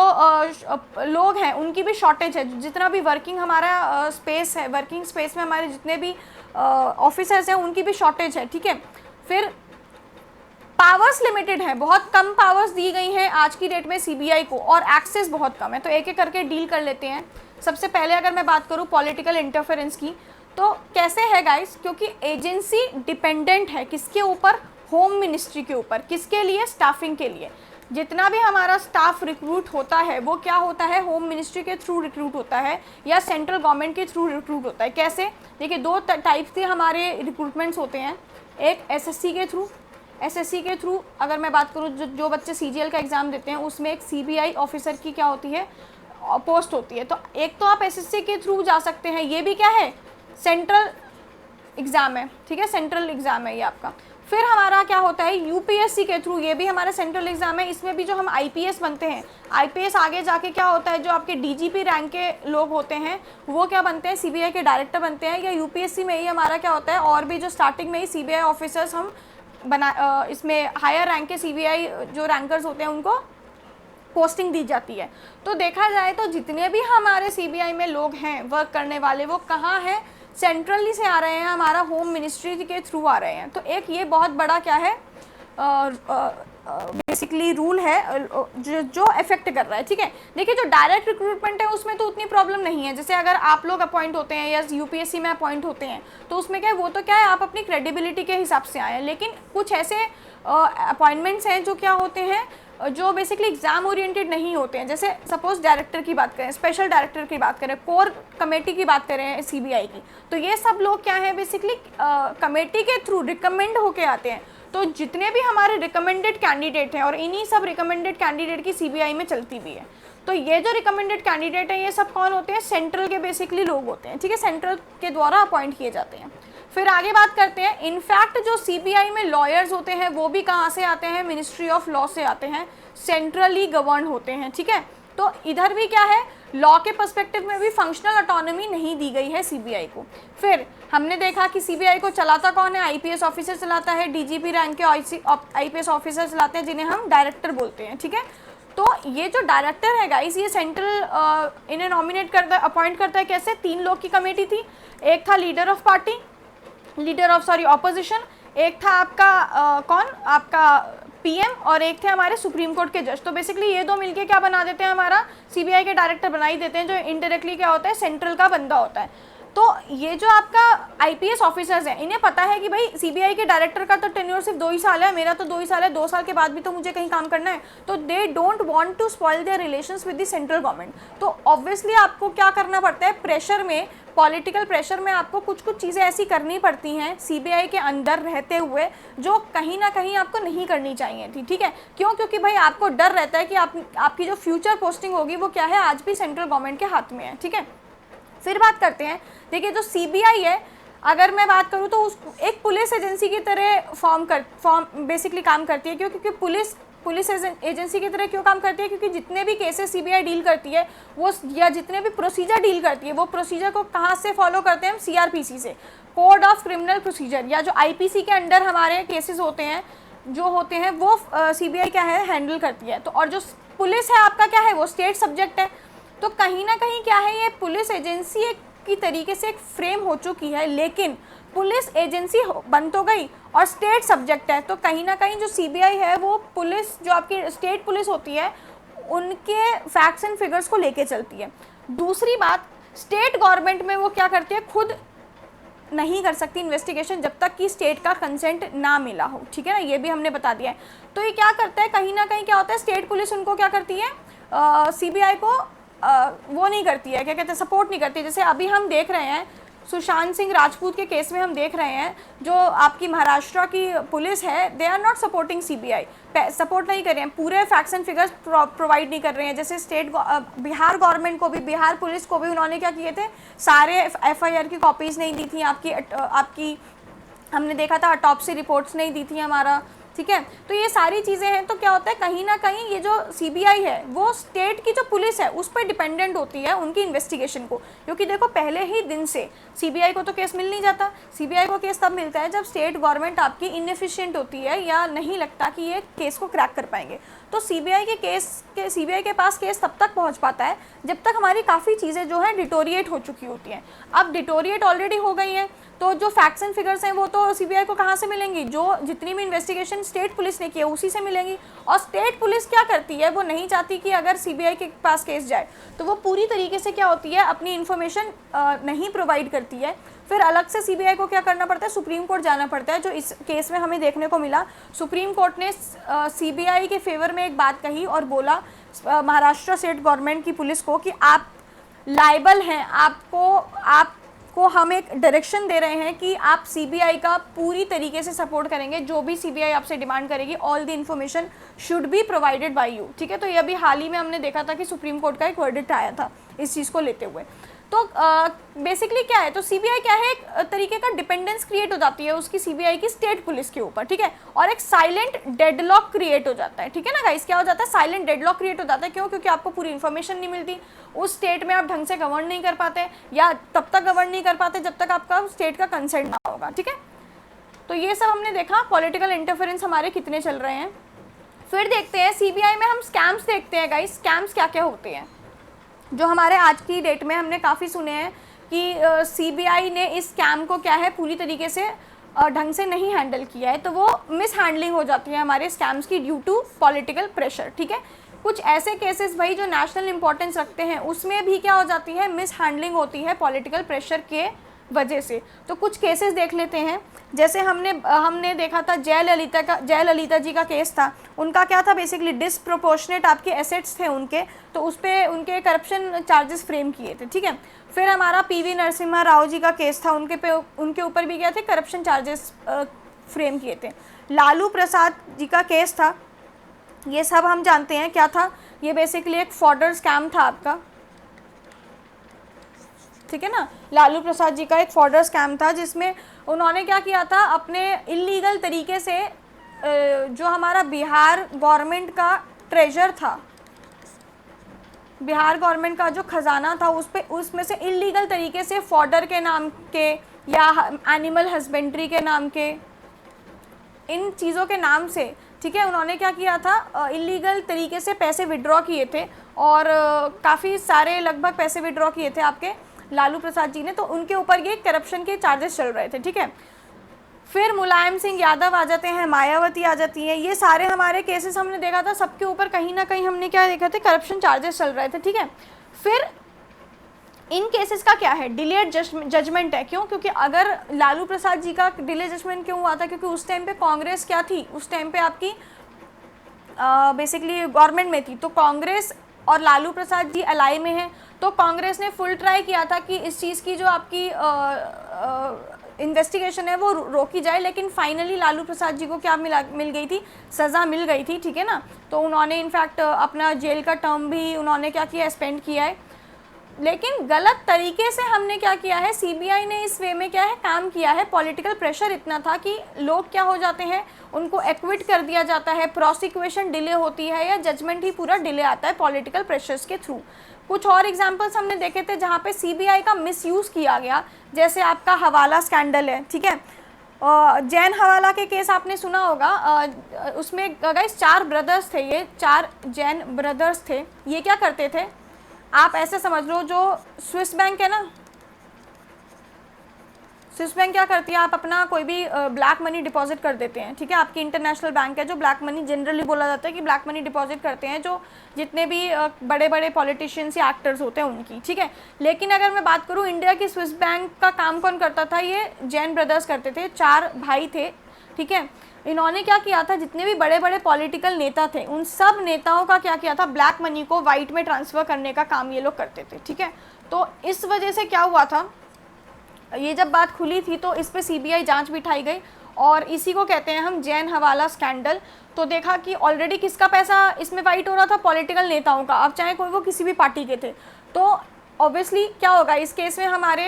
लोग हैं उनकी भी शॉर्टेज है, जितना भी वर्किंग हमारा स्पेस है, वर्किंग स्पेस में हमारे जितने भी ऑफिसर्स हैं उनकी भी शॉर्टेज है, ठीक है। फिर पावर्स लिमिटेड है, बहुत कम पावर्स दी गई हैं आज की डेट में सीबीआई को और एक्सेस बहुत कम है। तो एक एक करके डील कर लेते हैं। सबसे पहले अगर मैं बात करूँ पॉलिटिकल इंटरफेरेंस की, तो कैसे है गाइस, क्योंकि एजेंसी डिपेंडेंट है किसके ऊपर, होम मिनिस्ट्री के ऊपर। किसके लिए? स्टाफिंग के लिए। जितना भी हमारा स्टाफ रिक्रूट होता है वो क्या होता है, होम मिनिस्ट्री के थ्रू रिक्रूट होता है या सेंट्रल गवर्नमेंट के थ्रू रिक्रूट होता है। कैसे? देखिए 2 टाइप्स के हमारे रिक्रूटमेंट्स होते हैं। एक एसएससी के थ्रू, एसएससी के थ्रू अगर मैं बात करूँ जो बच्चे सीजीएल का एग्ज़ाम देते हैं उसमें एक सीबीआई ऑफिसर की क्या होती है, पोस्ट होती है। तो एक तो आप एसएससी के थ्रू जा सकते हैं, ये भी क्या है, सेंट्रल एग्ज़ाम है, ठीक है, सेंट्रल एग्ज़ाम है ये आपका। फिर हमारा क्या होता है यूपीएससी के थ्रू, ये भी हमारा सेंट्रल एग्ज़ाम है। इसमें भी जो हम आईपीएस बनते हैं, आईपीएस आगे जाके क्या होता है, जो आपके डीजीपी रैंक के लोग होते हैं वो क्या बनते हैं, सीबीआई के डायरेक्टर बनते हैं। या यूपीएससी में ही हमारा क्या होता है, और भी जो स्टार्टिंग में ही सीबीआई ऑफिसर्स हम इसमें हायर रैंक के सीबीआई जो रैंकर्स होते हैं उनको पोस्टिंग दी जाती है। तो देखा जाए तो जितने भी हमारे सीबीआई में लोग हैं वर्क करने वाले, वो कहाँ हैं, सेंट्रली से आ रहे हैं, हमारा होम मिनिस्ट्री के थ्रू आ रहे हैं। तो एक ये बहुत बड़ा क्या है बेसिकली रूल है जो इफेक्ट कर रहा है, ठीक है। देखिए जो डायरेक्ट रिक्रूटमेंट है उसमें तो उतनी प्रॉब्लम नहीं है। जैसे अगर आप लोग अपॉइंट होते हैं या यूपीएससी में अपॉइंट होते हैं तो उसमें क्या है, वो तो क्या है आप अपनी क्रेडिबिलिटी के हिसाब से आए हैं। लेकिन कुछ ऐसे अपॉइंटमेंट्स हैं जो क्या होते हैं, जो बेसिकली एग्जाम ओरिएंटेड नहीं होते हैं। जैसे सपोज डायरेक्टर की बात करें, स्पेशल डायरेक्टर की बात करें, कोर कमेटी की बात करें सीबीआई की, तो ये सब लोग क्या है बेसिकली कमेटी के थ्रू रिकमेंड होके आते हैं। तो जितने भी हमारे रिकमेंडेड कैंडिडेट हैं और इन्हीं सब रिकमेंडेड कैंडिडेट की सीबीआई में चलती भी है। तो ये जो रिकमेंडेड कैंडिडेट हैं ये सब कौन होते हैं, सेंट्रल के बेसिकली लोग होते हैं, ठीक है, सेंट्रल के द्वारा अपॉइंट किए जाते हैं। फिर आगे बात करते हैं, इनफैक्ट जो सीबीआई में लॉयर्स होते हैं वो भी कहाँ से आते हैं, मिनिस्ट्री ऑफ लॉ से आते हैं, सेंट्रली गवर्न होते हैं, ठीक है। तो इधर भी क्या है, लॉ के पर्सपेक्टिव में भी फंक्शनल ऑटोनॉमी नहीं दी गई है सीबीआई को। फिर हमने देखा कि सीबीआई को चलाता कौन है, आईपीएस ऑफिसर चलाता है, डीजीपी रैंक के आईपीएस ऑफिसर चलाते हैं जिन्हें हम डायरेक्टर बोलते हैं, ठीक है। तो ये जो डायरेक्टर है गाइस, ये सेंट्रल इन्हें नॉमिनेट करता है, अपॉइंट करता है। कैसे? 3 लोग की कमेटी थी, एक था leader of party, leader of opposition, एक था आपका कौन, आपका पीएम, और एक थे हमारे सुप्रीम कोर्ट के जज। तो बेसिकली ये दो मिलके क्या बना देते हैं, हमारा सीबीआई के डायरेक्टर बना ही देते हैं, जो इनडायरेक्टली क्या होता है, सेंट्रल का बंदा होता है। तो ये जो आपका आईपीएस ऑफिसर्स हैं, इन्हें पता है कि भाई सीबीआई के डायरेक्टर का तो टेन्योर सिर्फ 2 ही साल है, मेरा तो 2 ही साल है, 2 साल के बाद भी तो मुझे कहीं काम करना है। तो they don't want to spoil their relations with the central government. तो ऑब्वियसली आपको क्या करना पड़ता है, प्रेशर में, पॉलिटिकल प्रेशर में आपको कुछ कुछ चीज़ें ऐसी करनी पड़ती हैं सीबीआई के अंदर रहते हुए, जो कहीं ना कहीं आपको नहीं करनी चाहिए थी। ठीक है, क्यों? क्योंकि भाई आपको डर रहता है कि आपकी जो फ्यूचर पोस्टिंग होगी वो क्या है, आज भी सेंट्रल गवर्नमेंट के हाथ में है। ठीक है, फिर बात करते हैं, देखिए जो सीबीआई है, अगर मैं बात करूँ तो उस एक पुलिस एजेंसी की तरह फॉर्म बेसिकली काम करती है। क्यों? क्योंकि पुलिस एजेंसी की तरह क्यों काम करती है, क्योंकि जितने भी केसेस सीबीआई डील करती है वो, या जितने भी प्रोसीजर डील करती है, वो प्रोसीजर को कहाँ से फॉलो करते हैं हम, सीआरपीसी से, कोड ऑफ क्रिमिनल प्रोसीजर, या जो आईपीसी के अंडर हमारे केसेस होते हैं जो होते हैं वो सीबीआई क्या है, हैंडल करती है। तो और जो पुलिस है आपका क्या है, वो स्टेट सब्जेक्ट है। तो कहीं ना कहीं क्या है, ये पुलिस एजेंसी एक की तरीके से एक फ्रेम हो चुकी है, लेकिन पुलिस एजेंसी बन तो गई और स्टेट सब्जेक्ट है। तो कहीं ना कहीं जो सीबीआई है वो पुलिस, जो आपकी स्टेट पुलिस होती है, उनके फैक्ट्स एंड फिगर्स को लेके चलती है। दूसरी बात, स्टेट गवर्नमेंट में वो क्या करती है, खुद नहीं कर सकती इन्वेस्टिगेशन जब तक कि स्टेट का कंसेंट ना मिला हो। ठीक है ना, ये भी हमने बता दिया है। तो ये क्या करता है, कहीं ना कहीं क्या होता है, स्टेट पुलिस उनको क्या करती है, सीबीआई को वो नहीं करती है, क्या कहते हैं, सपोर्ट नहीं करती। जैसे अभी हम देख रहे हैं सुशांत सिंह राजपूत के केस में, हम देख रहे हैं जो आपकी महाराष्ट्र की पुलिस है, they are not supporting CBI, support नहीं कर रहे हैं, पूरे फैक्ट्स एंड फिगर्स प्रोवाइड नहीं कर रहे हैं। जैसे बिहार गवर्नमेंट को भी, बिहार पुलिस को भी उन्होंने क्या किए थे, सारे एफआईआर की कॉपीज़ नहीं दी थी, आपकी हमने देखा था ऑटोप्सी रिपोर्ट्स नहीं दी थी हमारा। ठीक है, तो ये सारी चीज़ें हैं। तो क्या होता है, कहीं ना कहीं ये जो सीबीआई है वो स्टेट की जो पुलिस है उस पर डिपेंडेंट होती है उनकी इन्वेस्टिगेशन को। क्योंकि देखो पहले ही दिन से सीबीआई को तो केस मिल नहीं जाता, सीबीआई को केस तब मिलता है जब स्टेट गवर्नमेंट आपकी इनएफिशिएंट होती है या नहीं लगता कि ये केस को क्रैक कर पाएंगे। तो सीबीआई के पास केस तब तक पहुंच पाता है जब तक हमारी काफ़ी चीज़ें जो है डिटोरिएट हो चुकी होती हैं। अब डिटोरिएट ऑलरेडी हो गई हैं, तो जो फैक्ट्स एंड फिगर्स हैं वो तो सीबीआई को कहाँ से मिलेंगी, जो जितनी भी इन्वेस्टिगेशन स्टेट पुलिस ने की है उसी से मिलेंगी। और स्टेट पुलिस क्या करती है, वो नहीं चाहती कि अगर सीबीआई के पास केस जाए तो वो पूरी तरीके से क्या होती है, अपनी इन्फॉर्मेशन नहीं प्रोवाइड करती है। फिर अलग से सीबीआई को क्या करना पड़ता है, सुप्रीम कोर्ट जाना पड़ता है, जो इस केस में हमें देखने को मिला। सुप्रीम कोर्ट ने सीबीआई के फेवर में एक बात कही और बोला महाराष्ट्र स्टेट गवर्नमेंट की पुलिस को कि आप लायबल हैं, आपको हम एक डायरेक्शन दे रहे हैं कि आप सीबीआई का पूरी तरीके से सपोर्ट करेंगे, जो भी सीबीआई आपसे डिमांड करेगी, all the information should be provided by you. ठीक है, तो ये अभी हाल ही में हमने देखा था कि सुप्रीम कोर्ट का एक वर्डिक्ट आया था इस चीज़ को लेते हुए। तो बेसिकली क्या है, तो सीबीआई क्या है, एक तरीके का डिपेंडेंस क्रिएट हो जाती है उसकी सीबीआई की स्टेट पुलिस के ऊपर। ठीक है, और एक साइलेंट डेडलॉक क्रिएट हो जाता है। ठीक है ना गाइस, क्या हो जाता है, साइलेंट डेडलॉक क्रिएट हो जाता है। क्यों? क्योंकि आपको पूरी इन्फॉर्मेशन नहीं मिलती, उस स्टेट में आप ढंग से गवर्न नहीं कर पाते, या तब तक गवर्न नहीं कर पाते जब तक आपका स्टेट का कंसेंट ना होगा। ठीक है, तो ये सब हमने देखा, पॉलिटिकल इंटरफेरेंस हमारे कितने चल रहे हैं। फिर देखते हैं सीबीआई में हम स्कैम्स देखते हैं गाइस, स्कैम्स क्या क्या होते हैं जो हमारे आज की डेट में हमने काफ़ी सुने हैं कि सीबीआई ने इस स्कैम को क्या है, पूरी तरीके से ढंग से नहीं हैंडल किया है, तो वो मिस हैंडलिंग हो जाती है हमारे स्कैम्स की ड्यू टू पॉलिटिकल प्रेशर। ठीक है, कुछ ऐसे केसेस भाई जो नेशनल इंपॉर्टेंस रखते हैं उसमें भी क्या हो जाती है, मिस हैंडलिंग होती है पॉलिटिकल प्रेशर के वजह से। तो कुछ केसेस देख लेते हैं। जैसे हमने देखा था जयललिता जी का केस था। उनका क्या था, बेसिकली डिसप्रोपोर्शनेट आपके एसेट्स थे उनके, तो उस पर उनके करप्शन चार्जेस फ्रेम किए थे। ठीक है, फिर हमारा पीवी नरसिम्हा राव जी का केस था, उनके ऊपर भी क्या थे, करप्शन चार्जेस फ्रेम किए थे। लालू प्रसाद जी का केस था, ये सब हम जानते हैं क्या था, ये बेसिकली एक फॉर्डर स्कैम था आपका। ठीक है ना, लालू प्रसाद जी का एक फॉर्डर स्कैम था जिसमें उन्होंने क्या किया था, अपने इलीगल तरीके से जो हमारा बिहार गवर्नमेंट का ट्रेजर था, बिहार गवर्नमेंट का जो खजाना था उसमें से इलीगल तरीके से फॉर्डर के नाम के या एनिमल हस्बेंड्री के नाम के, इन चीज़ों के नाम से, ठीक है, उन्होंने क्या किया था, इलीगल तरीके से पैसे विड्रॉ किए थे और काफ़ी सारे लगभग पैसे विड्रॉ किए थे आपके लालू प्रसाद जी ने, तो उनके ऊपर ये करप्शन के चार्जेस चल रहे थे। ठीक है, फिर मुलायम सिंह यादव आ जाते हैं, मायावती आ जाती है। ये सारे हमारे केसेस हमने देखा था, सबके ऊपर कहीं ना कहीं हमने क्या देखा थे, करप्शन चार्जेस चल रहे थे, ठीक है। फिर इन केसेस का क्या है, डिलेड जजमेंट है। क्यों? क्योंकि अगर लालू प्रसाद जी का डिले जजमेंट क्यों हुआ था, क्योंकि उस टाइम पे कांग्रेस क्या थी, उस टाइम पे आपकी बेसिकली गवर्नमेंट में थी, तो कांग्रेस और लालू प्रसाद जी अलाई में हैं, तो कांग्रेस ने फुल ट्राई किया था कि इस चीज़ की जो आपकी इन्वेस्टिगेशन है वो रोकी जाए, लेकिन फाइनली लालू प्रसाद जी को क्या मिल गई थी, सज़ा मिल गई थी, ठीक है ना। तो उन्होंने इनफैक्ट अपना जेल का टर्म भी उन्होंने क्या किया, स्पेंड किया है। लेकिन गलत तरीके से हमने क्या किया है, सीबीआई ने इस वे में क्या है काम किया है, पॉलिटिकल प्रेशर इतना था कि लोग क्या हो जाते हैं, उनको एक्विट कर दिया जाता है, प्रोसिक्यूशन डिले होती है या जजमेंट ही पूरा डिले आता है पॉलिटिकल प्रेशर्स के थ्रू। कुछ और एग्जांपल्स हमने देखे थे जहाँ पे सीबीआई का मिसयूज़ किया गया, जैसे आपका हवाला स्कैंडल है, ठीक है। जैन हवाला के केस आपने सुना होगा, उसमें गाइस 4 ब्रदर्स थे, ये 4 जैन ब्रदर्स थे। ये क्या करते थे, आप ऐसे समझ लो, जो स्विस बैंक है ना, स्विस बैंक क्या करती है, आप अपना कोई भी ब्लैक मनी डिपॉजिट कर देते हैं, ठीक है। आपकी इंटरनेशनल बैंक है जो ब्लैक मनी, जनरली बोला जाता है कि ब्लैक मनी डिपॉजिट करते हैं जो जितने भी बड़े बड़े पॉलिटिशियंस या एक्टर्स होते हैं उनकी, ठीक है। लेकिन अगर मैं बात करूँ इंडिया की स्विस बैंक का काम कौन करता था, ये जैन ब्रदर्स करते थे, 4 भाई थे, ठीक है। इन्होंने क्या किया था, जितने भी बड़े बड़े पॉलिटिकल नेता थे उन सब नेताओं का क्या किया था, ब्लैक मनी को वाइट में ट्रांसफ़र करने का काम ये लोग करते थे, ठीक है। तो इस वजह से क्या हुआ था, ये जब बात खुली थी तो इस पे सीबीआई जांच बिठाई गई और इसी को कहते हैं हम जैन हवाला स्कैंडल। तो देखा कि ऑलरेडी किसका पैसा इसमें वाइट हो रहा था, पॉलिटिकल नेताओं का, अब चाहे कोई वो किसी भी पार्टी के थे। तो ऑब्वियसली क्या होगा, इस केस में हमारे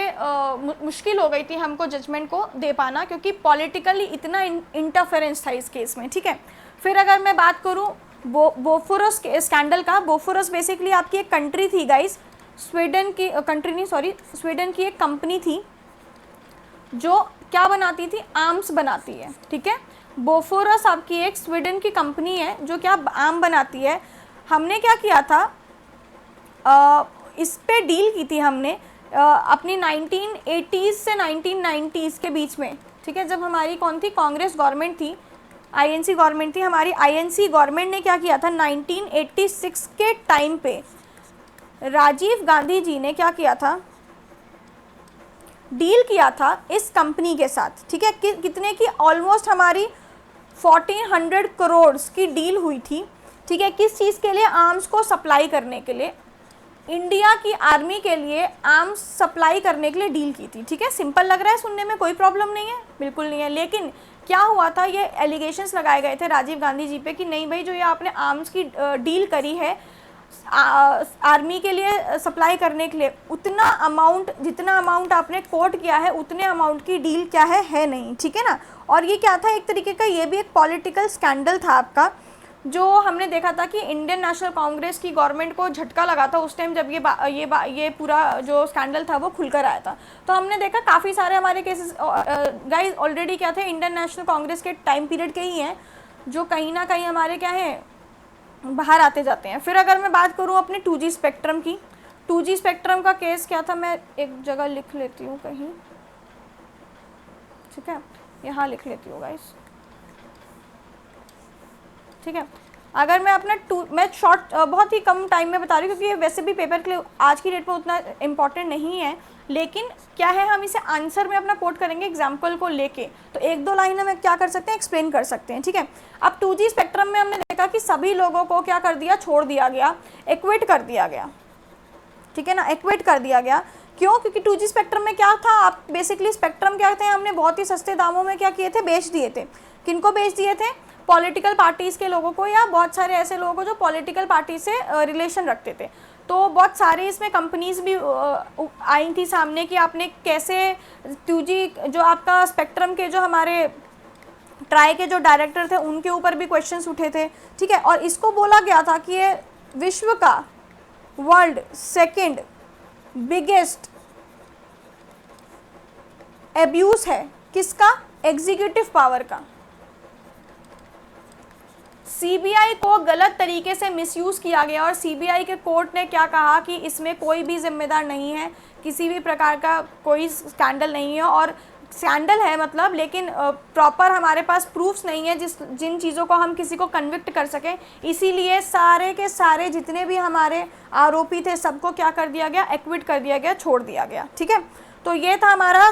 मुश्किल हो गई थी हमको जजमेंट को दे पाना, क्योंकि पॉलिटिकली इतना इंटरफेरेंस था इस केस में, ठीक है। फिर अगर मैं बात करूँ बोफोरस स्कैंडल का, बोफोरस बेसिकली आपकी एक कंट्री थी गाइस, स्वीडन की कंट्री नहीं, सॉरी, स्वीडन की एक कंपनी थी जो क्या बनाती थी, आर्म्स बनाती है, ठीक है। बोफोरस आपकी एक स्वीडन की कंपनी है जो क्या आर्म बनाती है। हमने क्या किया था, इस पे डील की थी हमने अपनी 1980s से 1990s के बीच में, ठीक है। जब हमारी कौन थी, कांग्रेस गवर्नमेंट थी, आईएनसी गवर्नमेंट थी हमारी। आईएनसी गवर्नमेंट ने क्या किया था, 1986 के टाइम पे राजीव गांधी जी ने क्या किया था, डील किया था इस कंपनी के साथ, ठीक है। कितने की, ऑलमोस्ट हमारी 1400 करोड़ की डील हुई थी, ठीक है। किस चीज़ के लिए, आर्म्स को सप्लाई करने के लिए, इंडिया की आर्मी के लिए आर्म्स सप्लाई करने के लिए डील की थी, ठीक है। सिंपल लग रहा है सुनने में, कोई प्रॉब्लम नहीं है, बिल्कुल नहीं है। लेकिन क्या हुआ था, ये एलिगेशंस लगाए गए थे राजीव गांधी जी पे कि नहीं भाई, जो ये आपने आर्म्स की डील करी है आर्मी के लिए सप्लाई करने के लिए, उतना अमाउंट, जितना अमाउंट आपने कोट किया है उतने अमाउंट की डील क्या है नहीं, ठीक है ना। और ये क्या था, एक तरीके का ये भी एक पॉलिटिकल स्कैंडल था आपका, जो हमने देखा था कि इंडियन नेशनल कांग्रेस की गवर्नमेंट को झटका लगा था उस टाइम जब ये पूरा जो स्कैंडल था वो खुलकर आया था। तो हमने देखा काफ़ी सारे हमारे केसेस गाइस ऑलरेडी क्या थे, इंडियन नेशनल कांग्रेस के टाइम पीरियड के ही हैं, जो कहीं ना कहीं हमारे क्या है बाहर आते जाते हैं। फिर अगर मैं बात करूं अपने 2G स्पेक्ट्रम की, 2G स्पेक्ट्रम का केस क्या था, मैं एक जगह लिख लेती हूँ कहीं, ठीक है, यहाँ लिख लेती हूँ गाइस, ठीक है। अगर मैं अपना मैं शॉर्ट बहुत ही कम टाइम में बता रही हूँ, क्योंकि ये वैसे भी पेपर के लिए आज की डेट में उतना इम्पॉर्टेंट नहीं है, लेकिन क्या है, हम इसे आंसर में अपना कोट करेंगे एग्जाम्पल को लेके, तो 1-2 लाइन में क्या कर सकते हैं, एक्सप्लेन कर सकते हैं, ठीक है। अब 2G स्पेक्ट्रम में हमने देखा कि सभी लोगों को क्या कर दिया, छोड़ दिया गया, एक्विट कर दिया गया, ठीक है ना, एक्विट कर दिया गया। क्यों? क्योंकि 2G स्पेक्ट्रम में क्या था, आप बेसिकली स्पेक्ट्रम क्या थे, हमने बहुत ही सस्ते दामों में क्या किए थे, बेच दिए थे। किनको बेच दिए थे, पॉलिटिकल पार्टीज़ के लोगों को, या बहुत सारे ऐसे लोगों को जो पॉलिटिकल पार्टी से रिलेशन रखते थे। तो बहुत सारे इसमें कंपनीज भी आई थी सामने कि आपने कैसे 2G जो आपका स्पेक्ट्रम के जो हमारे ट्राई के जो डायरेक्टर थे उनके ऊपर भी क्वेश्चंस उठे थे, ठीक है। और इसको बोला गया था कि ये विश्व का वर्ल्ड सेकंड बिगेस्ट एब्यूज है, किसका, एग्जीक्यूटिव पावर का। सीबीआई को गलत तरीके से मिसयूज़ किया गया और सीबीआई के कोर्ट ने क्या कहा कि इसमें कोई भी जिम्मेदार नहीं है, किसी भी प्रकार का कोई स्कैंडल नहीं है, और स्कैंडल है मतलब, लेकिन प्रॉपर हमारे पास प्रूफ्स नहीं है जिन चीज़ों को हम किसी को कन्विक्ट कर सकें, इसीलिए सारे के सारे जितने भी हमारे आरोपी थे सबको क्या कर दिया गया, एक्विट कर दिया गया, छोड़ दिया गया। ठीक है, तो ये था हमारा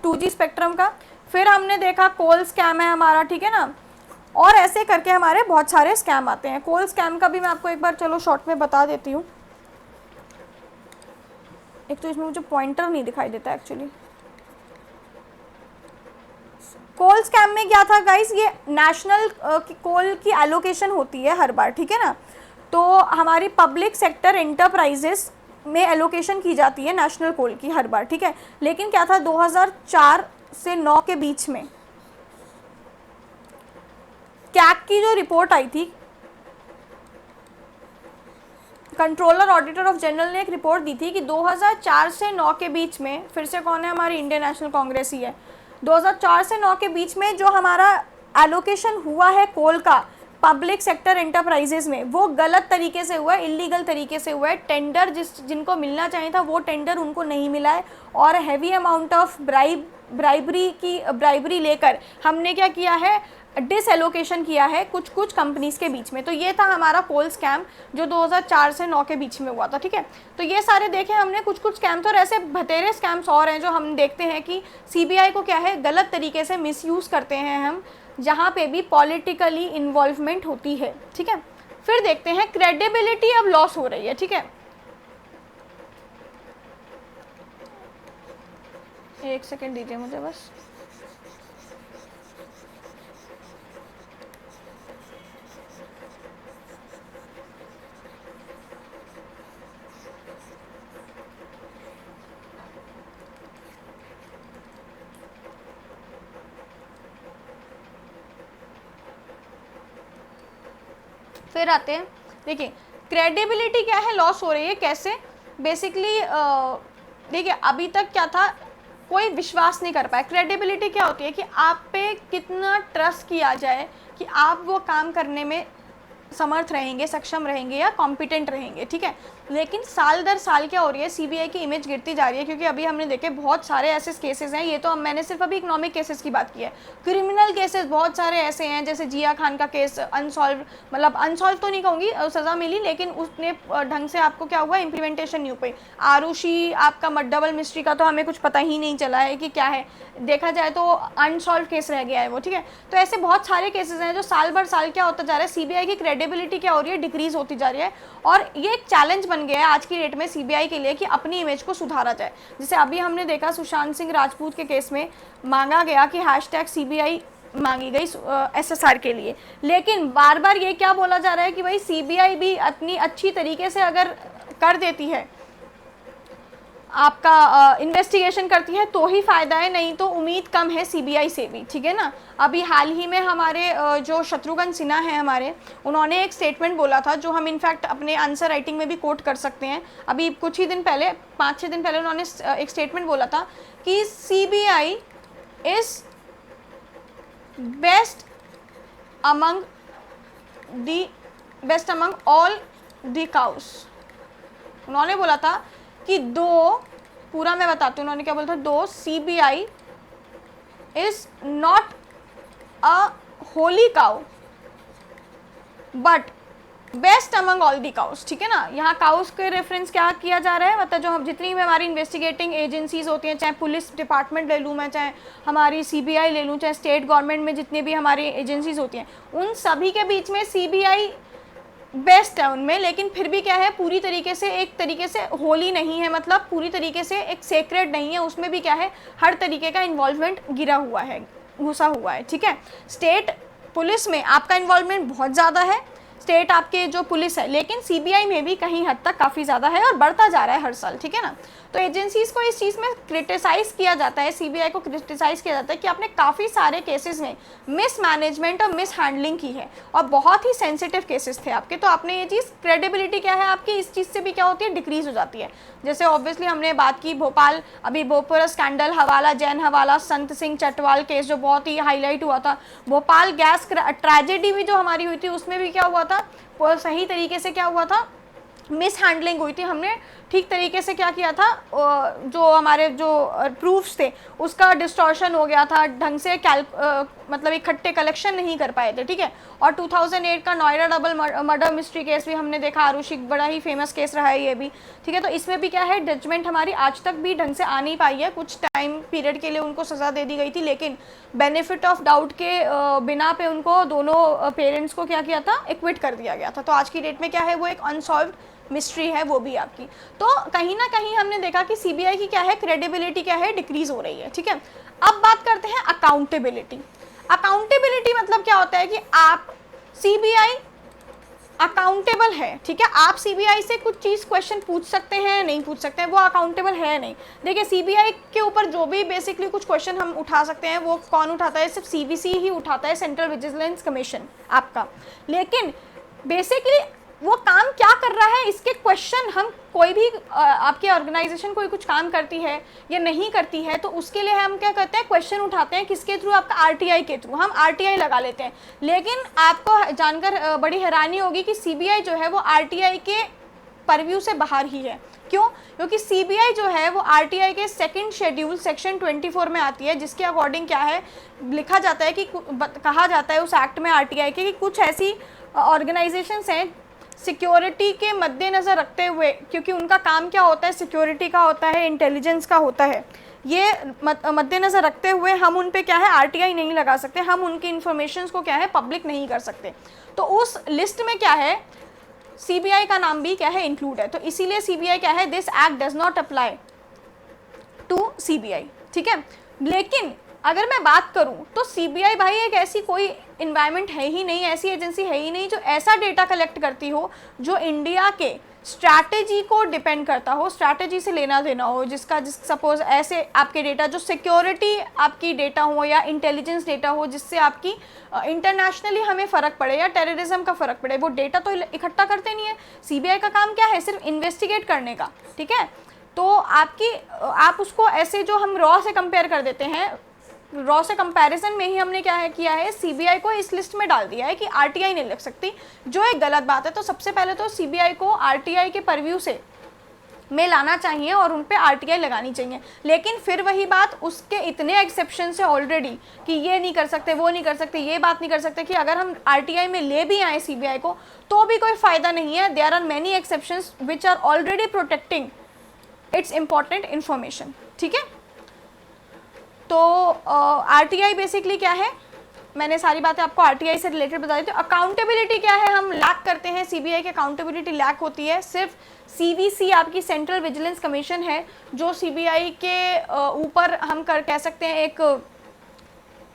2G स्पेक्ट्रम का। फिर हमने देखा कोल स्कैम है हमारा, ठीक है ना, और ऐसे करके हमारे बहुत सारे स्कैम आते हैं। कोल स्कैम का भी मैं आपको एक बार चलो शॉर्ट में बता देती हूँ। एक तो इसमें मुझे पॉइंटर नहीं दिखाई देता एक्चुअली। कोल स्कैम में क्या था गाइस, ये नेशनल कोल की एलोकेशन होती है हर बार, ठीक है ना, तो हमारी पब्लिक सेक्टर एंटरप्राइजेस में एलोकेशन की जाती है नेशनल कोल की हर बार, ठीक है। लेकिन क्या था 2004 से 9 के बीच में कैग की जो रिपोर्ट आई थी, कंट्रोलर ऑडिटर ऑफ जनरल ने एक रिपोर्ट दी थी कि 2004 से 9 के बीच में, फिर से कौन है, हमारी इंडियन नेशनल कांग्रेस ही है, 2004 से 9 के बीच में जो हमारा एलोकेशन हुआ है कोल का पब्लिक सेक्टर एंटरप्राइजेस में, वो गलत तरीके से हुआ है, इलीगल तरीके से हुआ है। टेंडर जिनको मिलना चाहिए था वो टेंडर उनको नहीं मिला है, और हैवी अमाउंट ऑफ ब्राइबरी लेकर हमने क्या किया है, डिसएलोकेशन किया है कुछ कुछ कंपनीज के बीच में। तो ये था हमारा कोल स्कैम जो 2004 से 9 के बीच में हुआ था, ठीक है। तो ये सारे देखे हमने कुछ कुछ स्कैम्स, और ऐसे बतेरे स्कैम्स और हैं जो हम देखते हैं कि सीबीआई को क्या है, गलत तरीके से मिसयूज़ करते हैं हम, जहाँ पे भी पॉलिटिकली इन्वॉल्वमेंट होती है, ठीक है। फिर देखते हैं क्रेडिबिलिटी अब लॉस हो रही है, ठीक है। एक सेकेंड दीजिए मुझे बस। फिर आते हैं, देखिए क्रेडिबिलिटी क्या है, लॉस हो रही है कैसे। बेसिकली देखिए अभी तक क्या था, कोई विश्वास नहीं कर पाया। क्रेडिबिलिटी क्या होती है कि आप पे कितना ट्रस्ट किया जाए कि आप वो काम करने में समर्थ रहेंगे, सक्षम रहेंगे या कॉम्पिटेंट रहेंगे, ठीक है। लेकिन साल दर साल क्या हो रही है, सीबीआई की इमेज गिरती जा रही है, क्योंकि अभी हमने देखे बहुत सारे ऐसे केसेस हैं। ये तो मैंने सिर्फ अभी इकोनॉमिक केसेस की बात की है, क्रिमिनल केसेस बहुत सारे ऐसे हैं, जैसे जिया खान का केस अनसॉल्व, मतलब अनसॉल्व तो नहीं कहूँगी, सज़ा मिली, लेकिन उसने ढंग से आपको क्या हुआ, इम्प्लीमेंटेशन नहीं हो पाई। आरुषि आपका डबल मिस्ट्री का तो हमें कुछ पता ही नहीं चला है कि क्या है, देखा जाए तो अनसॉल्व केस रह गया है वो, ठीक है। तो ऐसे बहुत सारे केसेस हैं जो साल भर साल क्या होता जा रहा है, सीबीआई की क्रेडिबिलिटी क्या हो रही है, डिक्रीज होती जा रही है। और ये एक चैलेंज बन गया है आज की डेट में सीबीआई के लिए कि अपनी इमेज को सुधारा जाए। जैसे अभी हमने देखा सुशांत सिंह राजपूत के केस में मांगा गया कि #CBI मांगी गई SSR के लिए, लेकिन बार बार ये क्या बोला जा रहा है कि भाई सीबीआई भी अपनी अच्छी तरीके से अगर कर देती है, आपका इन्वेस्टिगेशन करती है तो ही फ़ायदा है, नहीं तो उम्मीद कम है सीबीआई से भी, ठीक है ना। अभी हाल ही में हमारे जो शत्रुघ्न सिन्हा हैं हमारे, उन्होंने एक स्टेटमेंट बोला था जो हम इनफैक्ट अपने आंसर राइटिंग में भी कोट कर सकते हैं। अभी कुछ ही दिन पहले, 5-6 दिन पहले उन्होंने एक स्टेटमेंट बोला था कि CBI is best among all the cows. उन्होंने बोला था कि पूरा मैं बताती हूँ उन्होंने क्या बोला था, CBI is not a Holi cow but best among all the cows, ठीक है ना। यहाँ काउस के रेफरेंस क्या किया जा रहा है, मतलब जो हम जितनी भी हमारी इन्वेस्टिगेटिंग एजेंसीज होती हैं, चाहे पुलिस डिपार्टमेंट ले लूँ मैं, चाहे हमारी सीबीआई ले लूँ, चाहे स्टेट गवर्नमेंट में जितनी भी हमारी एजेंसीज होती हैं, उन सभी के बीच में सीबीआई बेस्ट है उनमें। लेकिन फिर भी क्या है, पूरी तरीके से एक तरीके से होली नहीं है, मतलब पूरी तरीके से एक सेक्रेड नहीं है, उसमें भी क्या है, हर तरीके का इन्वॉल्वमेंट घुसा हुआ है, ठीक है। स्टेट पुलिस में आपका इन्वॉल्वमेंट बहुत ज़्यादा है, स्टेट आपके जो पुलिस है, लेकिन सीबीआई में भी कहीं हद तक काफ़ी ज़्यादा है और बढ़ता जा रहा है हर साल, ठीक है ना। तो एजेंसीज़ को इस चीज़ में क्रिटिसाइज़ किया जाता है, सीबीआई को क्रिटिसाइज़ किया जाता है कि आपने काफ़ी सारे केसेस में मिसमैनेजमेंट और मिस हैंडलिंग की है, और बहुत ही सेंसिटिव केसेस थे आपके, तो आपने ये चीज़, क्रेडिबिलिटी क्या है आपकी, इस चीज़ से भी क्या होती है, डिक्रीज हो जाती है। जैसे ऑब्वियसली हमने बात की भोपाल, अभी भोपाल स्कैंडल, हवाला जैन हवाला, संत सिंह चटवाल केस जो बहुत ही हाईलाइट हुआ था, भोपाल गैस ट्रेजेडी भी जो हमारी हुई थी, उसमें भी क्या हुआ था, सही तरीके से क्या हुआ था, मिस हैंडलिंग हुई थी, हमने ठीक तरीके से क्या किया था, जो हमारे जो प्रूफ्स थे उसका डिस्टॉर्शन हो गया था, ढंग से मतलब इकट्ठे कलेक्शन नहीं कर पाए थे, ठीक है। और 2008 का Noida double murder mystery case भी हमने देखा, आरुषि बड़ा ही फेमस केस रहा है ये भी, ठीक है। तो इसमें भी क्या है, जजमेंट हमारी आज तक भी ढंग से आ नहीं पाई है, कुछ टाइम पीरियड के लिए उनको सज़ा दे दी गई थी, लेकिन बेनिफिट ऑफ डाउट के बिना पे उनको दोनों पेरेंट्स को क्या किया था, एक्विट कर दिया गया था। तो आज की डेट में क्या है, वो एक अनसॉल्व्ड मिस्ट्री है वो भी आपकी। तो कहीं ना कहीं हमने देखा कि सीबीआई की क्या है, क्रेडिबिलिटी क्या है, डिक्रीज हो रही है, ठीक है। अब बात करते हैं अकाउंटेबिलिटी। अकाउंटेबिलिटी मतलब क्या होता है कि आप सीबीआई अकाउंटेबल है, ठीक है। आप सीबीआई से कुछ चीज़ क्वेश्चन पूछ सकते हैं, नहीं पूछ सकते हैं, वो अकाउंटेबल है नहीं। देखिए सीबीआई के ऊपर जो भी बेसिकली कुछ क्वेश्चन हम उठा सकते हैं, वो कौन उठाता है, सिर्फ सीवीसी ही उठाता है, सेंट्रल विजिलेंस कमीशन आपका। लेकिन बेसिकली वो काम क्या कर रहा है, इसके क्वेश्चन हम कोई भी आपकी ऑर्गेनाइजेशन कोई कुछ काम करती है या नहीं करती है, तो उसके लिए हम क्या करते हैं, क्वेश्चन उठाते हैं, किसके थ्रू, आपका आरटीआई के थ्रू, हम आरटीआई लगा लेते हैं। लेकिन आपको जानकर बड़ी हैरानी होगी कि सीबीआई जो है वो आरटीआई के परव्यू से बाहर ही है। क्यों? क्योंकि सीबीआई जो है वो आरटीआई के सेकंड शेड्यूल सेक्शन 24 में आती है, जिसके अकॉर्डिंग क्या है, लिखा जाता है कि कहा जाता है उस एक्ट में आरटीआई के कि कुछ ऐसी ऑर्गेनाइजेशंस हैं सिक्योरिटी के मद्देनज़र रखते हुए, क्योंकि उनका काम क्या होता है, सिक्योरिटी का होता है, इंटेलिजेंस का होता है, ये मद्देनज़र रखते हुए हम उन पे क्या है, आरटीआई नहीं लगा सकते, हम उनकी इन्फॉर्मेशंस को क्या है, पब्लिक नहीं कर सकते। तो उस लिस्ट में क्या है, सीबीआई का नाम भी क्या है, इंक्लूड है। तो इसीलिए सीबीआई क्या है, this act does not apply to CBI, ठीक है। लेकिन अगर मैं बात करूं तो सीबीआई भाई एक ऐसी कोई इन्वायरमेंट है ही नहीं, ऐसी एजेंसी है ही नहीं जो ऐसा डेटा कलेक्ट करती हो जो इंडिया के स्ट्रैटेजी को डिपेंड करता हो, स्ट्रैटेजी से लेना देना हो, जिसका सपोज ऐसे आपके डेटा जो सिक्योरिटी आपकी डेटा हो या इंटेलिजेंस डेटा हो, जिससे आपकी इंटरनेशनली हमें फ़र्क पड़े या टेररिज्म का फ़र्क पड़े, वो डेटा तो इकट्ठा करते नहीं है। सीबीआई का काम क्या है, सिर्फ इन्वेस्टिगेट करने का, ठीक है। तो आप उसको ऐसे जो हम रॉ से कंपेयर कर देते हैं, रॉ से कंपैरिजन में ही हमने क्या है किया है, सीबीआई को इस लिस्ट में डाल दिया है कि आरटीआई नहीं लग सकती, जो एक गलत बात है। तो सबसे पहले तो सीबीआई को आरटीआई के परव्यू से में लाना चाहिए और उन पे आरटीआई लगानी चाहिए। लेकिन फिर वही बात, उसके इतने एक्सेप्शन है ऑलरेडी कि ये नहीं कर सकते, वो नहीं कर सकते, ये बात नहीं कर सकते, कि अगर हम आरटीआई में ले भी आए सीबीआई को तो भी कोई फ़ायदा नहीं है। There are many exceptions which are already protecting its important information, ठीक है। तो आरटीआई बेसिकली क्या है, मैंने सारी बातें आपको आरटीआई से रिलेटेड बता दी थी। अकाउंटेबिलिटी क्या है, हम लैक करते हैं, सीबीआई की अकाउंटेबिलिटी लैक होती है। सिर्फ सीवीसी आपकी सेंट्रल विजिलेंस कमीशन है जो सीबीआई के ऊपर हम कह सकते हैं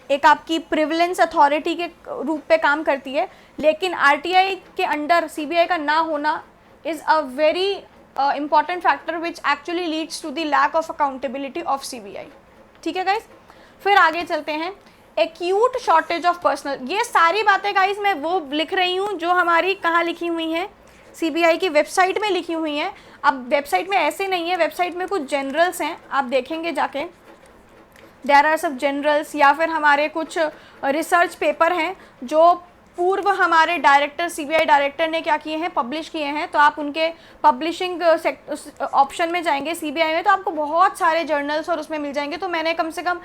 एक आपकी प्रिविलेंस अथॉरिटी के रूप पे काम करती है। लेकिन आरटीआई के अंडर सीबीआई का ना होना is a very important factor which actually leads to the lack of accountability of CBI, ठीक है गाइज। फिर आगे चलते हैं, एक्यूट शॉर्टेज ऑफ पर्सनल। ये सारी बातें गाइज मैं वो लिख रही हूँ जो हमारी कहाँ लिखी हुई हैं, सीबीआई की वेबसाइट में लिखी हुई हैं। अब वेबसाइट में ऐसे नहीं है, वेबसाइट में कुछ जनरल्स हैं, आप देखेंगे जाके, देयर आर सब जनरल्स, या फिर हमारे कुछ रिसर्च पेपर हैं जो पूर्व हमारे डायरेक्टर, सीबीआई डायरेक्टर ने क्या किए हैं, पब्लिश किए हैं। तो आप उनके पब्लिशिंग ऑप्शन में जाएंगे सीबीआई में, तो आपको बहुत सारे जर्नल्स और उसमें मिल जाएंगे। तो मैंने कम से कम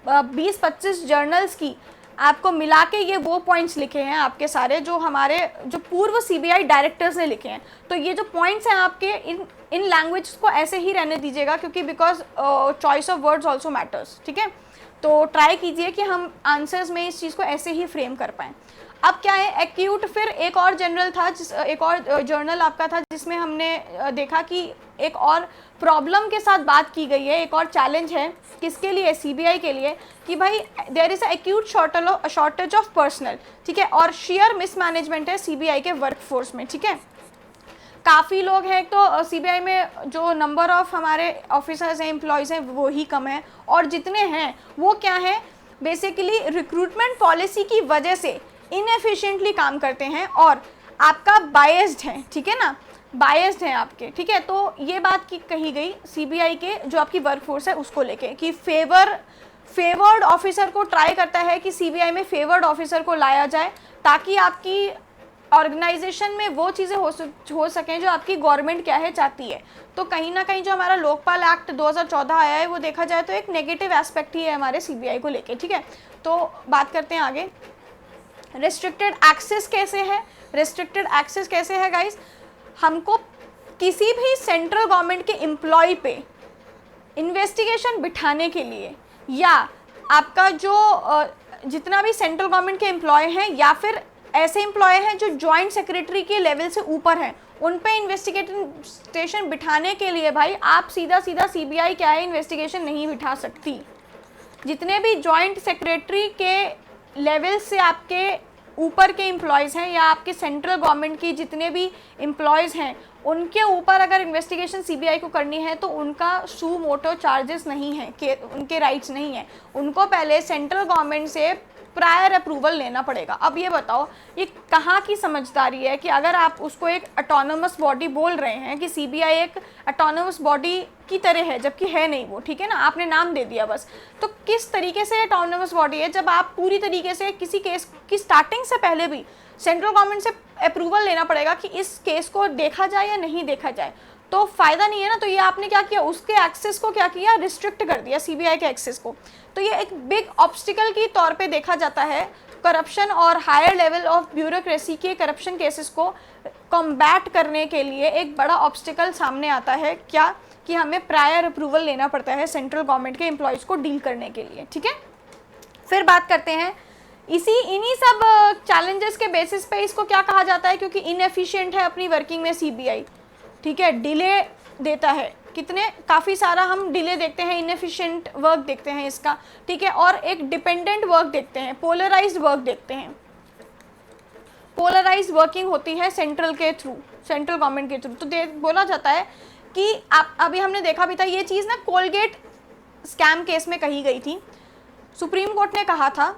20-25 जर्नल्स की आपको मिला के ये वो पॉइंट्स लिखे हैं आपके सारे, जो हमारे जो पूर्व सीबीआई डायरेक्टर्स ने लिखे हैं। तो ये जो पॉइंट्स हैं आपके, इन लैंग्वेज को ऐसे ही रहने दीजिएगा, क्योंकि because choice of words also matters, ठीक है। तो ट्राई कीजिए कि हम आंसर्स में इस चीज़ को ऐसे ही फ्रेम कर पाएँ। अब क्या है, एक्यूट। फिर एक और जनरल था, एक और जर्नल आपका था जिसमें हमने देखा कि एक और प्रॉब्लम के साथ बात की गई है, एक और चैलेंज है किसके लिए, सीबीआई के लिए, कि भाई there is a acute shortage of personnel, ठीक है, और शेयर मिसमैनेजमेंट है सीबीआई के वर्कफोर्स में, ठीक है। काफ़ी लोग हैं तो सीबीआई में जो नंबर ऑफ हमारे ऑफिसर्स हैं, एम्प्लॉयज़ हैं, वो ही कम है, और जितने हैं वो क्या है, बेसिकली रिक्रूटमेंट पॉलिसी की वजह से इनएफिशिएंटली काम करते हैं और आपका बायस्ड है, ठीक है ना, बायस्ड हैं आपके, ठीक है। तो ये बात की कही गई सीबीआई के जो आपकी वर्कफोर्स है उसको लेके, कि फेवर्ड ऑफिसर को ट्राई करता है कि सीबीआई में फेवर्ड ऑफिसर को लाया जाए, ताकि आपकी ऑर्गेनाइजेशन में वो चीज़ें हो सकें जो आपकी गवर्नमेंट क्या है चाहती है। तो कहीं ना कहीं जो हमारा लोकपाल एक्ट 2014 आया है वो देखा जाए तो एक नेगेटिव एस्पेक्ट ही है हमारे सीबीआई को लेके, ठीक है। तो बात करते हैं आगे, रिस्ट्रिक्टेड एक्सेस कैसे है। रिस्ट्रिक्टेड एक्सेस कैसे है गाइस, हमको किसी भी सेंट्रल गवर्नमेंट के एम्प्लॉय पे इन्वेस्टिगेशन बिठाने के लिए, या आपका जो जितना भी सेंट्रल गवर्नमेंट के एम्प्लॉय हैं या फिर ऐसे एम्प्लॉय हैं जो जॉइंट सेक्रेटरी के लेवल से ऊपर हैं, उन पे इन्वेस्टिगेशन बिठाने के लिए भाई आप सीधा सीधा सीबीआई क्या है इन्वेस्टिगेशन नहीं बिठा सकती। जितने भी जॉइंट सेक्रेटरी के लेवल से आपके ऊपर के एम्प्लॉयज़ हैं या आपके सेंट्रल गवर्नमेंट की जितने भी एम्प्लॉयज़ हैं उनके ऊपर अगर इन्वेस्टिगेशन सीबीआई को करनी है तो उनका सू मोटो चार्जेस नहीं है, कि उनके राइट्स नहीं है, उनको पहले सेंट्रल गवर्नमेंट से प्रायर अप्रूवल लेना पड़ेगा। अब ये बताओ ये कहाँ की समझदारी है कि अगर आप उसको एक ऑटोनोमस बॉडी बोल रहे हैं कि सीबीआई एक ऑटोनोमस बॉडी की तरह है, जबकि है नहीं वो, ठीक है ना, आपने नाम दे दिया बस। तो किस तरीके से ऑटोनोमस बॉडी है जब आप पूरी तरीके से किसी केस की स्टार्टिंग से पहले भी सेंट्रल गवर्नमेंट से अप्रूवल लेना पड़ेगा कि इस केस को देखा जाए या नहीं देखा जाए, तो फ़ायदा नहीं है ना। तो ये आपने क्या किया, उसके एक्सेस को क्या किया, रिस्ट्रिक्ट कर दिया सीबीआई के एक्सेस को। तो ये एक बिग ऑब्स्टिकल की तौर पे देखा जाता है करप्शन और हायर लेवल ऑफ ब्यूरोक्रेसी के करप्शन केसेस को कॉम्बैट करने के लिए एक बड़ा ऑब्स्टिकल सामने आता है, क्या कि हमें प्रायर अप्रूवल लेना पड़ता है सेंट्रल गवर्नमेंट के एम्प्लॉयज़ को डील करने के लिए, ठीक है। फिर बात करते हैं इन्हीं सब चैलेंजेस के बेसिस पे इसको क्या कहा जाता है, क्योंकि इनएफिशिएंट है अपनी वर्किंग में सीबीआई, ठीक है, डिले देता है, कितने काफ़ी सारा हम डिले देखते हैं, इनएफिशिएंट वर्क देखते हैं इसका, ठीक है, और एक डिपेंडेंट वर्क देखते हैं, पोलराइज्ड वर्क देखते हैं। पोलराइज्ड वर्किंग होती है सेंट्रल गवर्नमेंट के थ्रू। तो बोला जाता है कि आप अभी हमने देखा भी था ये चीज़ ना, कोलगेट स्कैम केस में कही गई थी। सुप्रीम कोर्ट ने कहा था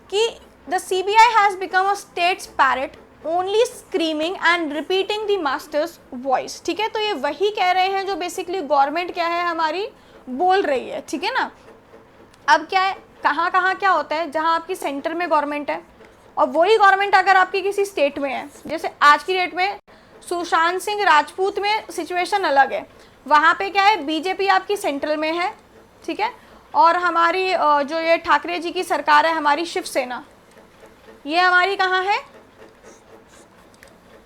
कि the CBI has become a states parrot only screaming and repeating the masters voice, ठीक है। तो ये वही कह रहे हैं जो बेसिकली गवर्नमेंट क्या है हमारी बोल रही है, ठीक है ना। अब क्या है, कहाँ कहाँ क्या होता है, जहाँ आपकी सेंटर में गवर्नमेंट है और वही गवर्नमेंट अगर आपकी किसी स्टेट में है, जैसे आज की डेट में सुशांत सिंह राजपूत में सिचुएशन अलग है, वहाँ पे क्या है बीजेपी आपकी सेंट्रल में है, ठीक है, और हमारी जो ये ठाकरे जी की सरकार है हमारी शिवसेना, ये हमारी कहाँ है,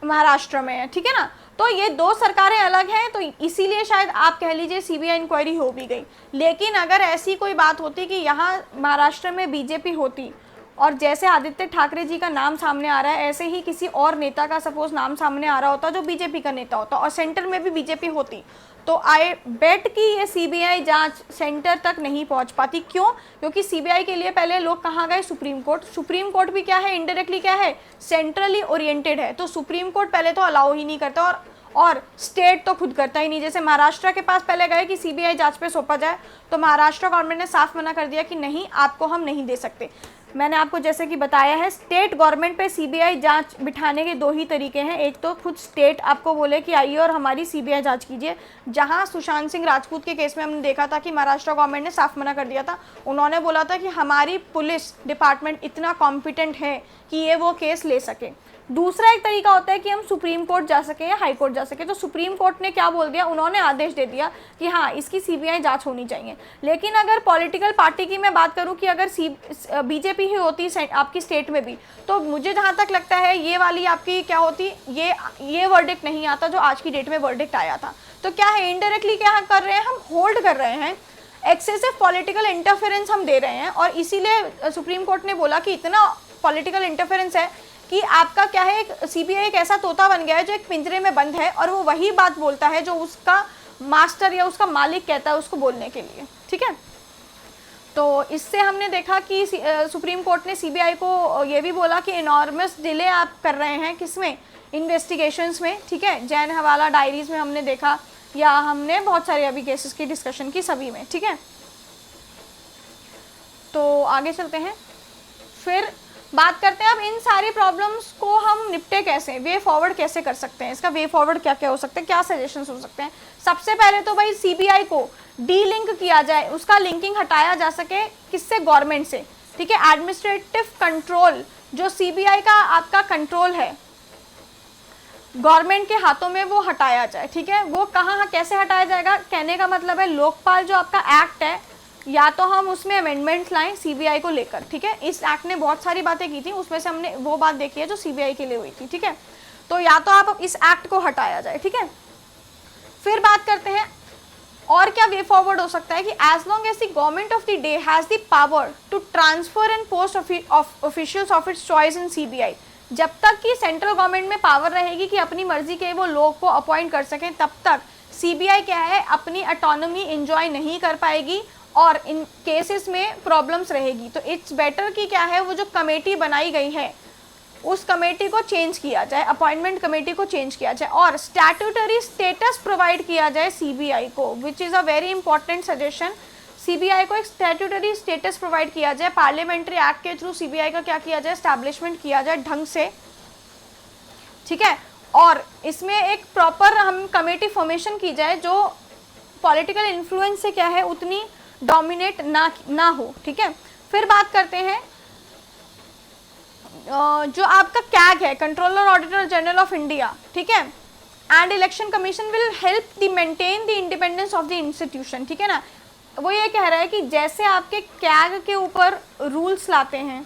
महाराष्ट्र में है, ठीक है ना। तो ये दो सरकारें अलग हैं, तो इसीलिए शायद आप कह लीजिए सीबीआई इंक्वायरी हो भी गई। लेकिन अगर ऐसी कोई बात होती कि यहाँ महाराष्ट्र में बीजेपी होती और जैसे आदित्य ठाकरे जी का नाम सामने आ रहा है ऐसे ही किसी और नेता का सपोज नाम सामने आ रहा होता जो बीजेपी का नेता होता और सेंटर में भी बीजेपी होती, तो आई बेट कि ये सीबीआई जांच सेंटर तक नहीं पहुंच पाती। क्यों? क्योंकि सीबीआई के लिए पहले लोग कहाँ गए, सुप्रीम कोर्ट। सुप्रीम कोर्ट भी क्या है, इनडायरेक्टली क्या है, सेंट्रली ओरिएंटेड है, तो सुप्रीम कोर्ट पहले तो अलाउ ही नहीं करता और स्टेट तो खुद करता ही नहीं। जैसे महाराष्ट्र के पास पहले गए कि सीबीआई जांच पे सौंपा जाए, तो महाराष्ट्र गवर्नमेंट ने साफ मना कर दिया कि नहीं, आपको हम नहीं दे सकते। मैंने आपको जैसे कि बताया है, स्टेट गवर्नमेंट पे सीबीआई जांच बिठाने के दो ही तरीके हैं। एक तो खुद स्टेट आपको बोले कि आइए और हमारी सीबीआई जांच कीजिए, जहां सुशांत सिंह राजपूत के केस में हमने देखा था कि महाराष्ट्र गवर्नमेंट ने साफ मना कर दिया था। उन्होंने बोला था कि हमारी पुलिस डिपार्टमेंट इतना कॉम्पिटेंट है कि ये वो केस ले सके। दूसरा एक तरीका होता है कि हम सुप्रीम कोर्ट जा सके या हाई कोर्ट जा सके। तो सुप्रीम कोर्ट ने क्या बोल दिया, उन्होंने आदेश दे दिया कि हाँ, इसकी सीबीआई जांच होनी चाहिए। लेकिन अगर पॉलिटिकल पार्टी की मैं बात करूं कि अगर बीजेपी ही होती आपकी स्टेट में भी, तो मुझे जहां तक लगता है ये वाली आपकी क्या होती, ये वर्डिक्ट नहीं आता जो आज की डेट में वर्डिक्ट आया था। तो क्या है, इनडायरेक्टली क्या कर रहे हैं, हम होल्ड कर रहे हैं, एक्सेसिव पॉलिटिकल इंटरफेरेंस हम दे रहे हैं। और इसीलिए सुप्रीम कोर्ट ने बोला कि इतना पॉलिटिकल इंटरफेरेंस है कि आपका क्या है, एक सीबीआई एक ऐसा तोता बन गया है जो एक पिंजरे में बंद है और वो वही बात बोलता है जो उसका मास्टर या उसका मालिक कहता है उसको बोलने के लिए, ठीक है। तो इससे हमने देखा कि सुप्रीम कोर्ट ने सीबीआई को ये भी बोला कि इनॉर्मस डिले आप कर रहे हैं, किसमें, इन्वेस्टिगेशंस में, ठीक है। जैन हवाला डायरीज में हमने देखा, या हमने बहुत सारे अभी केसेस की डिस्कशन की सभी में, ठीक है। तो आगे चलते हैं, फिर बात करते हैं अब इन सारी प्रॉब्लम्स को हम निपटे कैसे, वे फॉरवर्ड कैसे कर सकते हैं, इसका वे फॉरवर्ड क्या क्या हो सकता है, क्या सजेशंस हो सकते हैं। सबसे पहले तो भाई सीबीआई को डी लिंक किया जाए, उसका लिंकिंग हटाया जा सके, किससे, गवर्नमेंट से, ठीक है। एडमिनिस्ट्रेटिव कंट्रोल जो सीबीआई का आपका कंट्रोल है, गवर्नमेंट के हाथों में वो हटाया जाए, ठीक है। वो कहाँ कैसे हटाया जाएगा, कहने का मतलब है लोकपाल जो आपका एक्ट है, या तो हम उसमें अमेंडमेंट्स लाएं सीबीआई को लेकर, ठीक है। इस एक्ट ने बहुत सारी बातें की थी, उसमें से हमने वो बात देखी है जो सीबीआई के लिए हुई थी, ठीक है। तो या तो आप इस एक्ट को हटाया जाए, ठीक है। फिर बात करते हैं और क्या वे फॉरवर्ड हो सकता है कि as long as the government of the day has the power to transfer and post officials of its choice in CBI, जब तक कि सेंट्रल गवर्नमेंट में पावर रहेगी कि अपनी मर्जी के वो लोग को अपॉइंट कर सकें, तब तक सीबीआई क्या है अपनी ऑटोनॉमी एंजॉय नहीं कर पाएगी और इन केसेस में प्रॉब्लम्स रहेगी। तो इट्स बेटर कि क्या है वो जो कमेटी बनाई गई है उस कमेटी को चेंज किया जाए, अपॉइंटमेंट कमेटी को चेंज किया जाए और स्टैट्यूटरी स्टेटस प्रोवाइड किया जाए सीबीआई को, which is a very important suggestion. CBI को एक स्टैट्यूटरी स्टेटस प्रोवाइड किया जाए, पार्लियामेंट्री एक्ट के थ्रू सीबीआई का क्या किया जाए, एस्टैब्लिशमेंट किया जाए ढंग से, ठीक है। और इसमें एक प्रॉपर हम कमेटी फॉर्मेशन की जाए जो पॉलिटिकल इन्फ्लुएंस से क्या है उतनी डोमिनेट ना हो, ठीक है। फिर बात करते हैं जो आपका कैग है, controller auditor general of India, ठीक है, and election commission will help the maintain the independence of the institution, ठीक है ना। वो ये कह रहा है कि जैसे आपके कैग के ऊपर रूल्स लाते हैं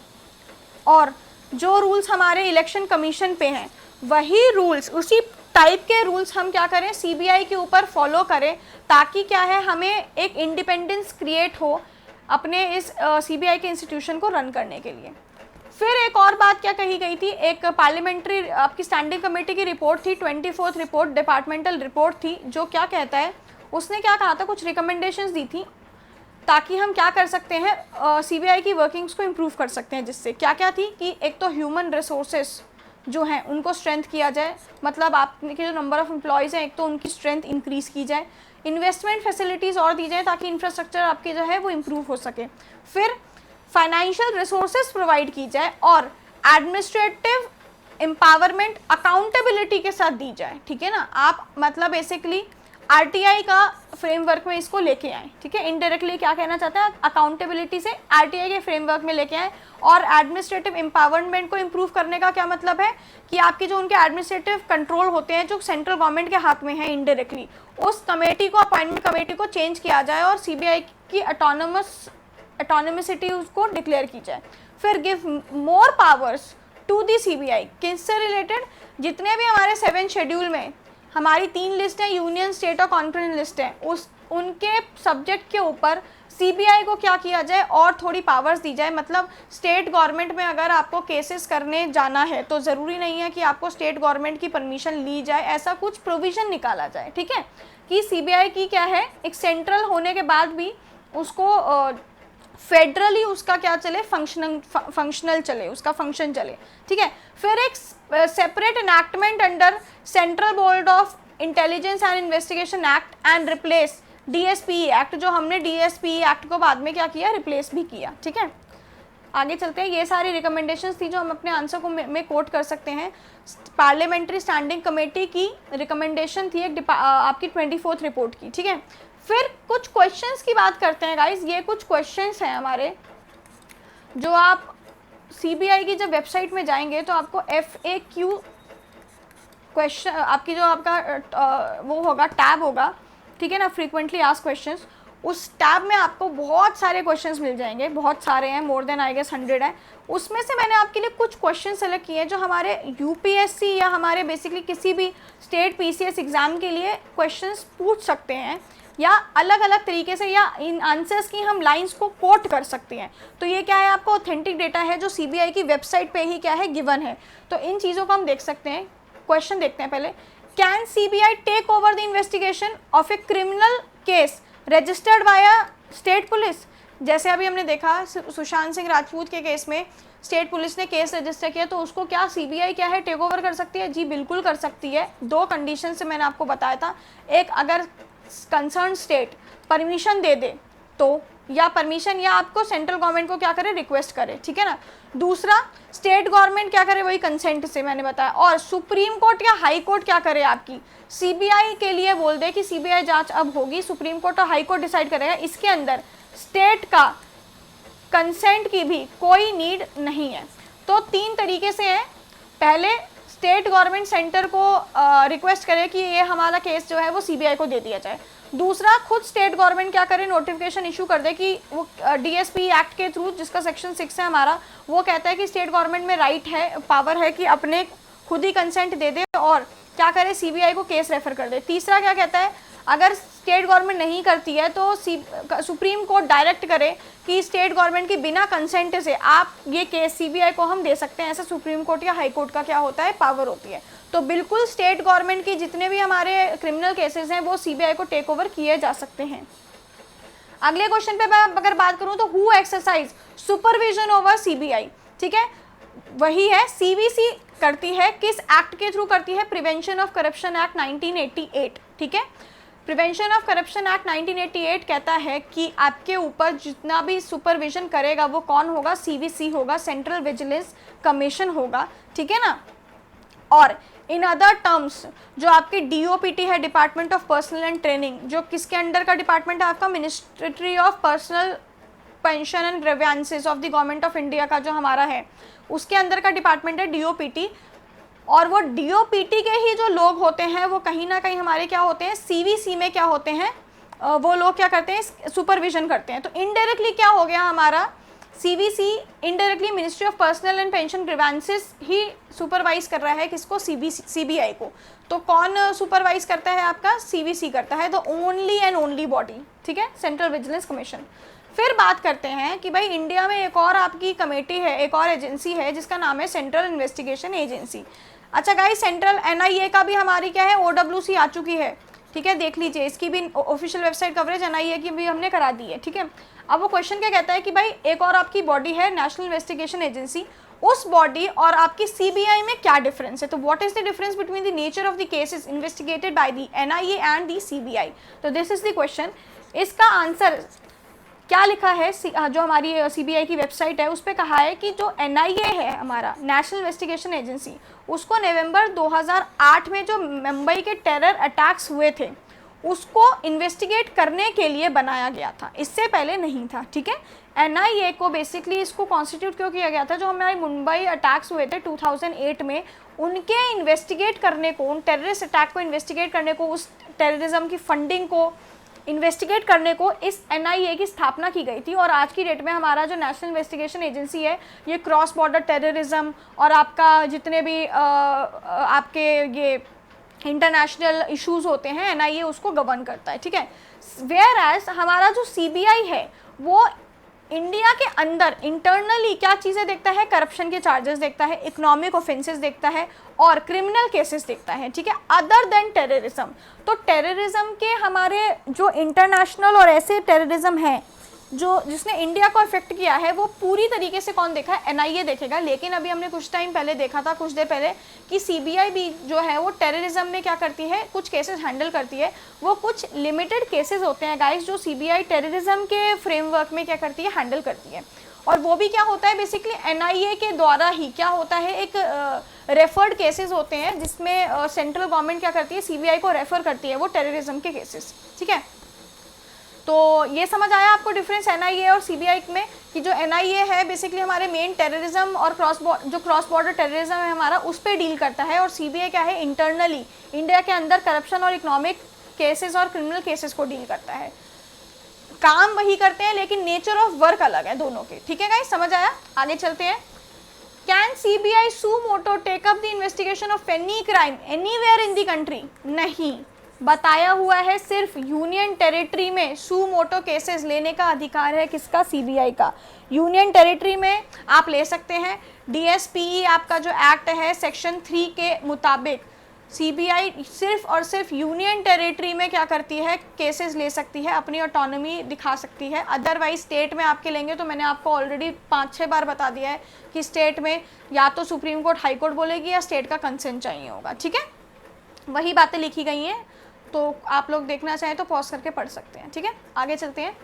और जो रूल्स हमारे इलेक्शन कमीशन पे हैं वही रूल्स, उसी टाइप के रूल्स हम क्या करें सीबीआई के ऊपर फॉलो करें, ताकि क्या है हमें एक इंडिपेंडेंस क्रिएट हो अपने इस सीबीआई के इंस्टीट्यूशन को रन करने के लिए। फिर एक और बात क्या कही गई थी, एक पार्लियामेंट्री आपकी स्टैंडिंग कमेटी की रिपोर्ट थी, 24th रिपोर्ट, डिपार्टमेंटल रिपोर्ट थी, जो क्या कहता है, उसने क्या कहा था, कुछ रिकमेंडेशंस दी थी ताकि हम क्या कर सकते हैं सीबीआई की वर्किंग्स को इम्प्रूव कर सकते हैं। जिससे क्या क्या थी कि एक तो ह्यूमन रिसोर्सेस जो हैं उनको स्ट्रेंथ किया जाए, मतलब आपके जो नंबर ऑफ़ एम्प्लॉयज़ हैं एक तो उनकी स्ट्रेंथ इंक्रीज़ की जाए, इन्वेस्टमेंट फैसिलिटीज़ और दी जाए ताकि इंफ्रास्ट्रक्चर आपके जो है वो इम्प्रूव हो सके। फिर फाइनेंशियल रिसोर्सेज प्रोवाइड की जाए और एडमिनिस्ट्रेटिव एम्पावरमेंट अकाउंटेबिलिटी के साथ दी जाए, ठीक है ना। आप मतलब बेसिकली आरटीआई का फ्रेमवर्क में इसको लेके आए, ठीक है। इनडायरेक्टली क्या कहना चाहते हैं, अकाउंटेबिलिटी से आरटीआई के फ्रेमवर्क में लेके आए। और एडमिनिस्ट्रेटिव एम्पावरमेंट को इम्प्रूव करने का क्या मतलब है कि आपके जो उनके एडमिनिस्ट्रेटिव कंट्रोल होते हैं जो सेंट्रल गवर्नमेंट के हाथ में है इनडायरेक्टली, उस कमेटी को, अपॉइंटमेंट कमेटी को चेंज किया जाए और सीबीआई की ऑटोनोमिसिटी उसको डिक्लेयर की जाए। फिर give more powers to the CBI, किससे रिलेटेड, जितने भी हमारे 7 शेड्यूल में हमारी 3 लिस्ट है, यूनियन, स्टेट और कॉन्फ्रेंस लिस्ट है, उनके सब्जेक्ट के ऊपर सीबीआई को क्या किया जाए और थोड़ी पावर्स दी जाए। मतलब स्टेट गवर्नमेंट में अगर आपको केसेस करने जाना है तो ज़रूरी नहीं है कि आपको स्टेट गवर्नमेंट की परमिशन ली जाए, ऐसा कुछ प्रोविज़न निकाला जाए, ठीक है, कि सीबीआई की क्या है एक सेंट्रल होने के बाद भी उसको फेडरली उसका क्या चले, फंक्शनल चले, उसका फंक्शन चले, ठीक है। फिर एक separate enactment under central board of intelligence and investigation act and replace DSP act, जो हमने डीएसपी एक्ट को बाद में क्या किया, रिप्लेस भी किया, ठीक है। आगे चलते हैं, ये सारी रिकमेंडेशंस थी जो हम अपने आंसर को में कोट कर सकते हैं। पार्लियामेंट्री स्टैंडिंग कमेटी की रिकमेंडेशन थी एक आपकी 24th रिपोर्ट की, ठीक है। फिर कुछ क्वेश्चंस की बात करते हैं गाइस। ये कुछ क्वेश्चंस हैं हमारे जो आप सीबीआई की जब वेबसाइट में जाएंगे तो आपको FAQ क्वेश्चन, आपकी जो आपका वो होगा टैब होगा, ठीक है ना, फ्रीक्वेंटली आस्क्ड क्वेश्चंस, उस टैब में आपको बहुत सारे क्वेश्चंस मिल जाएंगे, बहुत सारे हैं, मोर देन आई गेस 100 है। उसमें से मैंने आपके लिए कुछ क्वेश्चन सेलेक्ट किए हैं जो हमारे यूपीएससी या हमारे बेसिकली किसी भी स्टेट पीसीएस एग्ज़ाम के लिए क्वेश्चंस पूछ सकते हैं, या अलग अलग तरीके से, या इन आंसर्स की हम लाइंस को कोट कर सकते हैं। तो ये क्या है, आपको ऑथेंटिक डेटा है जो सीबीआई की वेबसाइट पे ही क्या है गिवन है। तो इन चीज़ों को हम देख सकते हैं। क्वेश्चन देखते हैं पहले, can CBI take over the investigation of a criminal case registered by state police. जैसे अभी हमने देखा सुशांत सिंह राजपूत के केस में स्टेट पुलिस ने केस रजिस्टर किया, तो उसको क्या सीबीआई क्या है टेक ओवर कर सकती है? जी बिल्कुल कर सकती है। 2 कंडीशन से मैंने आपको बताया था, एक अगर कंसर्न स्टेट परमिशन दे दे तो, या परमिशन या आपको सेंट्रल गवर्नमेंट को क्या करे, रिक्वेस्ट करे, ठीक है ना। दूसरा, स्टेट गवर्नमेंट क्या करे, वही कंसेंट से मैंने बताया। और सुप्रीम कोर्ट या हाई कोर्ट क्या करे, आपकी सीबीआई के लिए बोल दे कि सीबीआई जांच अब होगी, सुप्रीम कोर्ट और हाई कोर्ट डिसाइड करेगा। इसके अंदर स्टेट का कंसेंट की भी कोई नीड नहीं है। तो 3 तरीके से है, पहले स्टेट गवर्नमेंट सेंटर को रिक्वेस्ट करे कि ये हमारा केस जो है वो सीबीआई को दे दिया जाए। दूसरा, खुद स्टेट गवर्नमेंट क्या करे, नोटिफिकेशन इशू कर दे कि वो डीएसपी एक्ट के थ्रू, जिसका सेक्शन 6 है हमारा, वो कहता है कि स्टेट गवर्नमेंट में राइट है, पावर है कि अपने खुद ही कंसेंट दे दे और क्या करे, सीबीआई को केस रेफर कर दे। तीसरा क्या कहता है, अगर स्टेट गवर्नमेंट नहीं करती है तो सुप्रीम कोर्ट डायरेक्ट करे कि स्टेट गवर्नमेंट की बिना कंसेंट से आप ये केस सीबीआई को हम दे सकते हैं, ऐसा सुप्रीम कोर्ट या हाई कोर्ट का क्या होता है, पावर होती है। तो बिल्कुल स्टेट गवर्नमेंट की जितने भी हमारे क्रिमिनल केसेस हैं वो सीबीआई को टेक ओवर किए जा सकते हैं। अगले क्वेश्चन पे मैं अगर बात करूं तो who exercise supervision over CBI, ठीक है, वही है सीवीसी करती है, किस एक्ट के थ्रू करती है, प्रिवेंशन ऑफ करप्शन एक्ट 1988, ठीक है। प्रिवेंशन ऑफ करप्शन एक्ट 1988 कहता है कि आपके ऊपर जितना भी सुपरविजन करेगा वो कौन होगा, सीवीसी होगा, सेंट्रल विजिलेंस कमीशन होगा, ठीक है ना। और इन अदर टर्म्स जो आपके डीओपीटी है, department of personal and training, जो किसके अंडर का डिपार्टमेंट है आपका, ministry of personal pension and grievances of the government of India का जो हमारा है, उसके अंदर का डिपार्टमेंट है डीओपीटी। और वो डीओपीटी के ही जो लोग होते हैं वो कहीं ना कहीं हमारे क्या होते हैं, सीवीसी में क्या होते हैं, वो लोग क्या करते हैं, सुपरविजन करते हैं। तो इनडायरेक्टली क्या हो गया हमारा, CVC indirectly ministry of personal and pension grievances he supervise कर रहा है किसको, सीबीआई को। तो कौन सुपरवाइज करता है आपका, सीवीसी करता है, तो ओनली एंड ओनली बॉडी, ठीक है, सेंट्रल विजिलेंस कमीशन। फिर बात करते हैं कि भाई इंडिया में एक और आपकी कमेटी है, एक और एजेंसी है जिसका नाम है सेंट्रल इन्वेस्टिगेशन एजेंसी। अच्छा गाइस, सेंट्रल एनआईए का भी हमारी क्या है, ओडब्ल्यूसी आ चुकी है, ठीक है, देख लीजिए, इसकी भी ऑफिशियल वेबसाइट कवरेज एनआईए की भी हमने करा दी है, ठीक है। अब वो क्वेश्चन क्या कहता है कि भाई एक और आपकी बॉडी है नेशनल इन्वेस्टिगेशन एजेंसी, उस बॉडी और आपकी सीबीआई में क्या डिफरेंस है, तो what is the difference between the nature of the cases investigated by the NIA and the CBI. तो दिस इज द क्वेश्चन। इसका आंसर क्या लिखा है, जो हमारी सीबीआई की वेबसाइट है उस पर कहा है कि जो एनआईए है हमारा नेशनल इन्वेस्टिगेशन एजेंसी, उसको नवंबर 2008 में जो मुंबई के टेरर अटैक्स हुए थे उसको इन्वेस्टिगेट करने के लिए बनाया गया था, इससे पहले नहीं था, ठीक है। एनआईए को बेसिकली इसको कॉन्स्टिट्यूट क्यों किया गया था, जो हमारे मुंबई अटैक्स हुए थे 2008 में, उनके इन्वेस्टिगेट करने को, उन टेररिस्ट अटैक को इन्वेस्टिगेट करने को, उस टेररिज्म की फंडिंग को इन्वेस्टिगेट करने को इस एनआईए की स्थापना की गई थी। और आज की डेट में हमारा जो नेशनल इन्वेस्टिगेशन एजेंसी है ये क्रॉस बॉर्डर टेररिज्म और आपका जितने भी आपके ये इंटरनेशनल इश्यूज होते हैं, एनआईए उसको गवर्न करता है, ठीक है। वेयर एज हमारा जो सीबीआई है वो इंडिया के अंदर इंटरनली क्या चीज़ें देखता है, करप्शन के चार्जेस देखता है, इकोनॉमिक ऑफेंसेस देखता है और क्रिमिनल केसेस देखता है, ठीक है, अदर देन टेररिज्म। तो टेररिज्म के हमारे जो इंटरनेशनल और ऐसे टेररिज्म हैं जो जिसने इंडिया को अफेक्ट किया है वो पूरी तरीके से कौन देखा है, एनआईए देखेगा। लेकिन अभी हमने कुछ टाइम पहले देखा था, कुछ देर पहले, कि सीबीआई भी जो है वो टेररिज्म में क्या करती है, कुछ केसेस हैंडल करती है। वो कुछ लिमिटेड केसेस होते हैं गाइस जो सीबीआई टेररिज्म के फ्रेमवर्क में क्या करती है, हैंडल करती है। और वो भी क्या होता है, बेसिकली एनआईए के द्वारा ही क्या होता है, एक रेफर्ड केसेस होते हैं जिसमें सेंट्रल गवर्नमेंट क्या करती है, सीबीआई को रेफर करती है वो टेररिज्म के केसेस, ठीक है। तो ये समझ आया आपको डिफरेंस एनआईए और सीबीआई में, कि जो एनआईए है बेसिकली हमारे मेन टेररिज्म और क्रॉस बॉर्डर टेररिज्म है हमारा, उस पर डील करता है। और सीबीआई क्या है, इंटरनली इंडिया के अंदर करप्शन और इकोनॉमिक केसेस और क्रिमिनल केसेस को डील करता है। काम वही करते हैं लेकिन नेचर ऑफ वर्क अलग है दोनों के, ठीक है गाइस, समझ आया। आगे चलते हैं। Can CBI suo motu take up the investigation of any crime anywhere in the country, नहीं, बताया हुआ है सिर्फ यूनियन टेरिटरी में सू मोटो केसेस लेने का अधिकार है किसका, सीबीआई का। यूनियन टेरिटरी में आप ले सकते हैं। डीएसपीई आपका जो एक्ट है सेक्शन 3 के मुताबिक सीबीआई सिर्फ और सिर्फ यूनियन टेरिटरी में क्या करती है, केसेस ले सकती है, अपनी ऑटोनॉमी दिखा सकती है। अदरवाइज स्टेट में आपके लेंगे तो मैंने आपको ऑलरेडी 5-6 बार बता दिया है कि स्टेट में या तो सुप्रीम कोर्ट हाई कोर्ट बोलेगी या स्टेट का कंसेंट चाहिए होगा, ठीक है। वही बातें लिखी गई हैं, तो आप लोग देखना चाहें तो पॉज करके पढ़ सकते हैं, ठीक है। आगे चलते हैं।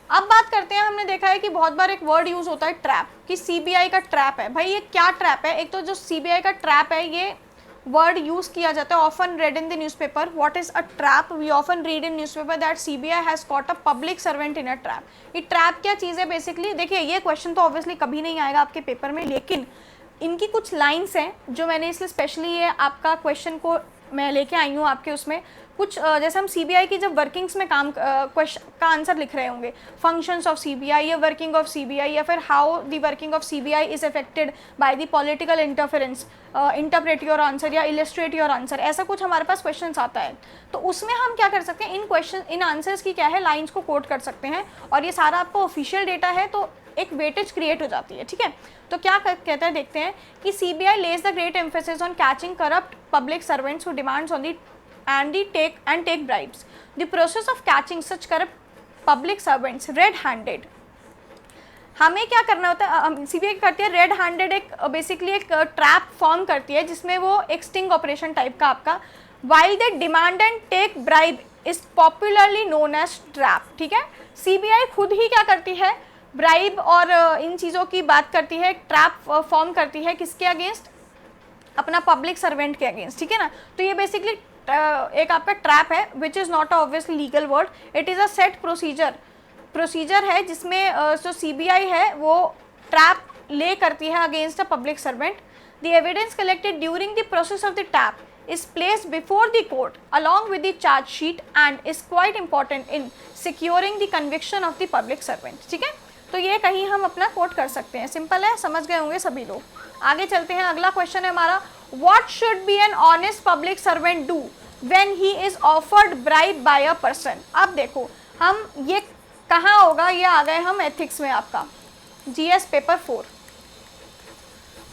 अब बात करते हैं, हमने देखा है कि बहुत बार एक वर्ड यूज होता है ट्रैप, कि सीबीआई का ट्रैप है। भाई ये क्या ट्रैप है, एक तो जो सीबीआई का ट्रैप है ये वर्ड यूज किया जाता है often read in the newspaper. What is a trap, we often read in newspaper that CBI has caught a public servant in a trap. ये ट्रैप क्या चीज़ है बेसिकली, देखिए ये क्वेश्चन तो ऑब्वियसली कभी नहीं आएगा आपके पेपर में, लेकिन इनकी कुछ लाइंस हैं जो मैंने इसलिए स्पेशली ये आपका क्वेश्चन को मैं लेके आई हूँ आपके उसमें कुछ जैसे हम सीबीआई की जब वर्किंग्स में काम क्वेश्चन का आंसर लिख रहे होंगे, फंक्शंस ऑफ सीबीआई या वर्किंग ऑफ सीबीआई या फिर how the working of CBI is affected by the political interference, interpret your answer या इलस्ट्रेट योर आंसर, ऐसा कुछ हमारे पास क्वेश्चन आता है। तो उसमें हम क्या कर सकते हैं, इन क्वेश्चन इन आंसर्स की क्या है लाइन्स को कोट कर सकते हैं और ये सारा आपका ऑफिशियल डेटा है तो एक वेटेज क्रिएट हो जाती है। ठीक है, तो क्या कहते हैं देखते हैं कि CBI Lay's the great emphasis on catching corrupt public servants who demands on the take bribes. The process of catching such corrupt public servants red-handed. हमें क्या करना होता है, सीबीआई करती है रेड हैंडेड, एक बेसिकली एक ट्रैप फॉर्म करती है जिसमें वो एक स्टिंग ऑपरेशन टाइप का आपका while they demand and take bribe is popularly known as trap. ठीक है, सीबीआई खुद ही क्या करती है, ब्राइब और इन चीज़ों की बात करती है, ट्रैप फॉर्म करती है किसके अगेंस्ट, अपना पब्लिक सर्वेंट के अगेंस्ट। ठीक है ना, तो ये बेसिकली एक आपका ट्रैप है which is not obviously legal word, it is a set procedure है जिसमें जो सीबीआई है वो ट्रैप ले करती है against a public servant. The evidence collected during the process of the trap is placed before the court along with the charge sheet and is quite important in securing the conviction of the public servant. ठीक है, तो ये कहीं हम अपना coat कर सकते हैं, सिंपल है, समझ गए होंगे सभी लोग। आगे चलते हैं, अगला क्वेश्चन है हमारा, what should be an honest public servant do when he is offered bribe by a person? अब देखो हम ये कहाँ होगा, ये आ गए हम एथिक्स में, आपका जीएस पेपर 4।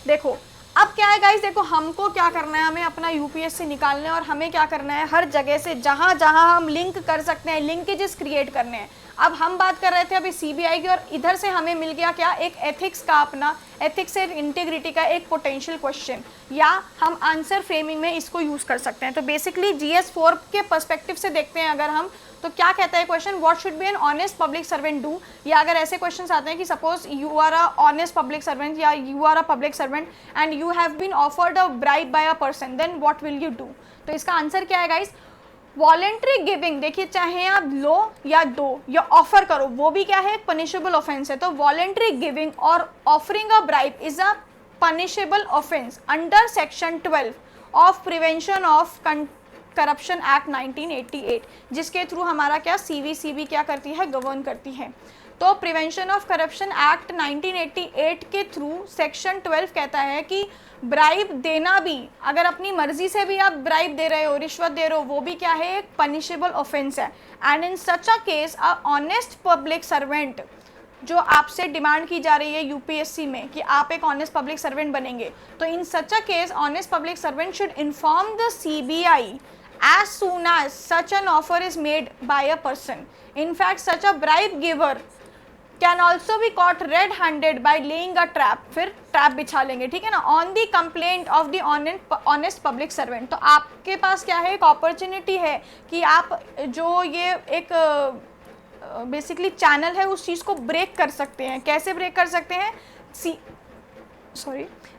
देखो अब क्या है गाइस, देखो हमको क्या करना है, हमें अपना यूपीएससी निकालना है और हमें क्या करना है, हर जगह से जहाँ जहाँ हम लिंक कर सकते हैं लिंकेजेस क्रिएट करने हैं। अब हम बात कर रहे थे अभी सीबीआई की और इधर से हमें मिल गया क्या, एक एथिक्स का, अपना एथिक्स एंड इंटीग्रिटी का एक पोटेंशियल क्वेश्चन, या हम आंसर फ्रेमिंग में इसको यूज़ कर सकते हैं। तो बेसिकली जीएस 4 के पर्सपेक्टिव से देखते हैं अगर हम, तो क्या कहता है question, what should be an honest public servant do, या अगर ऐसे क्वेश्चंस आते हैं कि suppose you are a honest public servant या you are a public servant and you have been offered a bribe by a person, then what will you do. तो इसका answer क्या है गाइस, वॉलेंट्री गिविंग। देखिए चाहे आप लो या दो या ऑफर करो, वो भी क्या है, पनिशेबल ऑफेंस है। तो वॉलेंट्री गिविंग और offering a bribe is a punishable offence under section 12 of prevention of corruption act 1988, जिसके थ्रू हमारा क्या सीवीसीबी क्या करती है, गवर्न करती है। तो प्रिवेंशन ऑफ करप्शन एक्ट 1988 के थ्रू सेक्शन 12 कहता है कि ब्राइब देना भी, अगर अपनी मर्जी से भी आप ब्राइब दे रहे हो, रिश्वत दे रहे हो, वो भी क्या है, एक पनिशेबल ऑफेंस है। And in such a case a honest public servant, जो आपसे डिमांड की जा रही है यूपीएससी में कि आप एक ऑनेस्ट पब्लिक सर्वेंट बनेंगे, तो in such a case honest public servant should inform the CBI as soon as such an offer is made by a person. In fact, such a bribe giver can also be caught red-handed by laying a trap, फिर trap बिछा लेंगे, ठीक है ना, on the complaint of the honest public servant। तो आपके पास क्या है, एक अपॉर्चुनिटी है कि आप जो ये एक बेसिकली चैनल है उस चीज़ को ब्रेक कर सकते हैं। कैसे ब्रेक कर सकते हैं,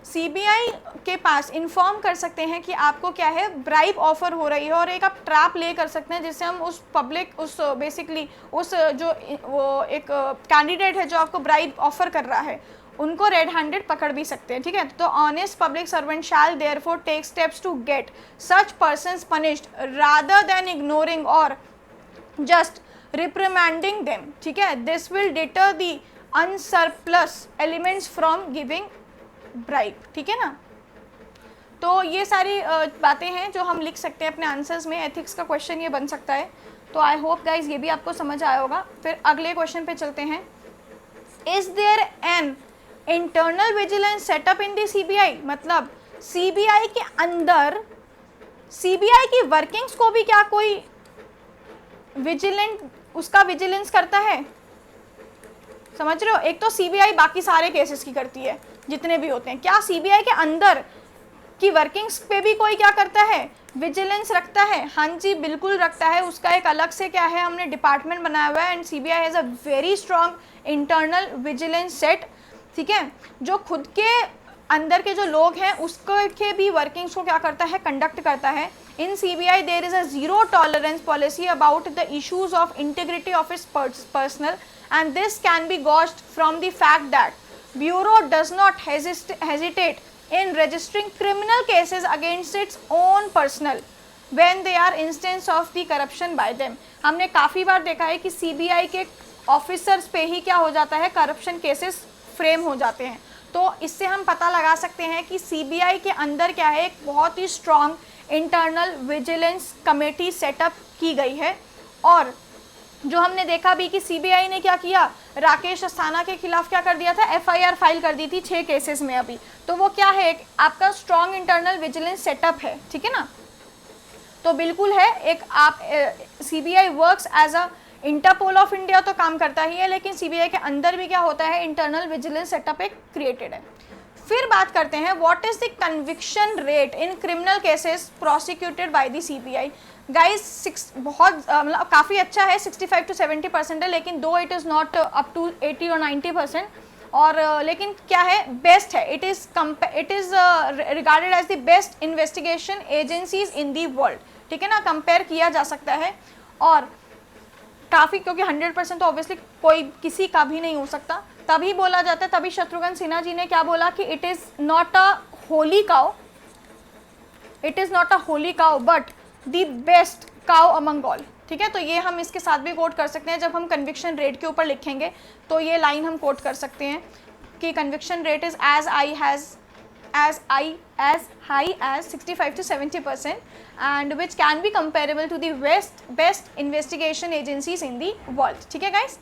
सीबीआई के पास इन्फॉर्म कर सकते हैं कि आपको क्या है, ब्राइब ऑफर हो रही है, और एक आप ट्रैप ले कर सकते हैं जिससे हम उस पब्लिक, उस बेसिकली उस जो वो एक कैंडिडेट है जो आपको ब्राइब ऑफर कर रहा है, उनको रेड हैंडेड पकड़ भी सकते हैं। ठीक है, तो honest public servant shall therefore take steps to get such persons punished rather than ignoring और जस्ट रिप्रिमेंडिंग देम। ठीक है, this will deter the unscrupulous elements from giving bribe. ठीक है ना, तो ये सारी बातें हैं जो हम लिख सकते हैं अपने आंसर्स में। एथिक्स का क्वेश्चन ये बन सकता है। तो आई होप गाइज ये भी आपको समझ आया होगा। फिर अगले क्वेश्चन पे चलते हैं, is there an internal vigilance setup in the CBI, मतलब सीबीआई के अंदर सीबीआई की वर्किंग्स को भी क्या कोई विजिलेंट उसका विजिलेंस करता है, समझ रहे हो। एक तो सीबीआई बाकी सारे केसेस की करती है जितने भी होते हैं, क्या सीबीआई के अंदर की वर्किंग्स पे भी कोई क्या करता है, विजिलेंस रखता है। हाँ जी बिल्कुल रखता है, उसका एक अलग से क्या है, हमने डिपार्टमेंट बनाया हुआ है and CBI has a very strong internal vigilance set. ठीक है, जो खुद के अंदर के जो लोग हैं उसके भी वर्किंग्स को क्या करता है, कंडक्ट करता है। In CBI there is a zero tolerance policy about the issues of integrity of its personal and this can be gauged from the fact that Bureau does not hesitate in registering criminal cases against its own personnel when they are instance of the corruption by them। हमने काफ़ी बार देखा है कि CBI के officers पे ही क्या हो जाता है, करप्शन केसेस फ्रेम हो जाते हैं। तो इससे हम पता लगा सकते हैं कि सीबीआई के अंदर क्या है, एक बहुत ही strong internal vigilance committee setup की गई है। और जो हमने देखा भी कि सीबीआई ने क्या किया, राकेश अस्थाना के खिलाफ क्या कर दिया था, एफआईआर फाइल कर दी थी 6 केसेस में अभी। तो वो क्या है, एक आपका स्ट्रॉन्ग इंटरनल विजिलेंस सेटअप है, ठीक है ना। तो बिल्कुल है, एक आप CBI works as a Interpol of India तो काम करता ही है, लेकिन सीबीआई के अंदर भी क्या होता है, इंटरनल विजिलेंस सेटअप एक क्रिएटेड है। फिर बात करते हैं what is the conviction rate in criminal cases prosecuted by the CBI. Guys बहुत मतलब काफ़ी अच्छा है, 65 to 70% है, लेकिन though it is not up to 80 और 90%। और लेकिन क्या है, बेस्ट है, it is regarded as the best investigation agencies in the world, ठीक है ना, कंपेयर किया जा सकता है। और काफ़ी, क्योंकि 100% तो ऑब्वियसली कोई किसी का भी नहीं हो सकता, तभी बोला जाता है, तभी शत्रुघ्न सिन्हा जी ने क्या बोला कि it is not a Holi cow, it is not a Holi cow but the best cow among all, ठीक है। तो ये हम इसके साथ भी कोट कर सकते हैं, जब हम कन्विक्शन रेट के ऊपर लिखेंगे तो ये लाइन हम कोट कर सकते हैं कि conviction rate is as high as 65 to 70% and which can be comparable to the best investigation agencies in the world, ठीक है गाइस।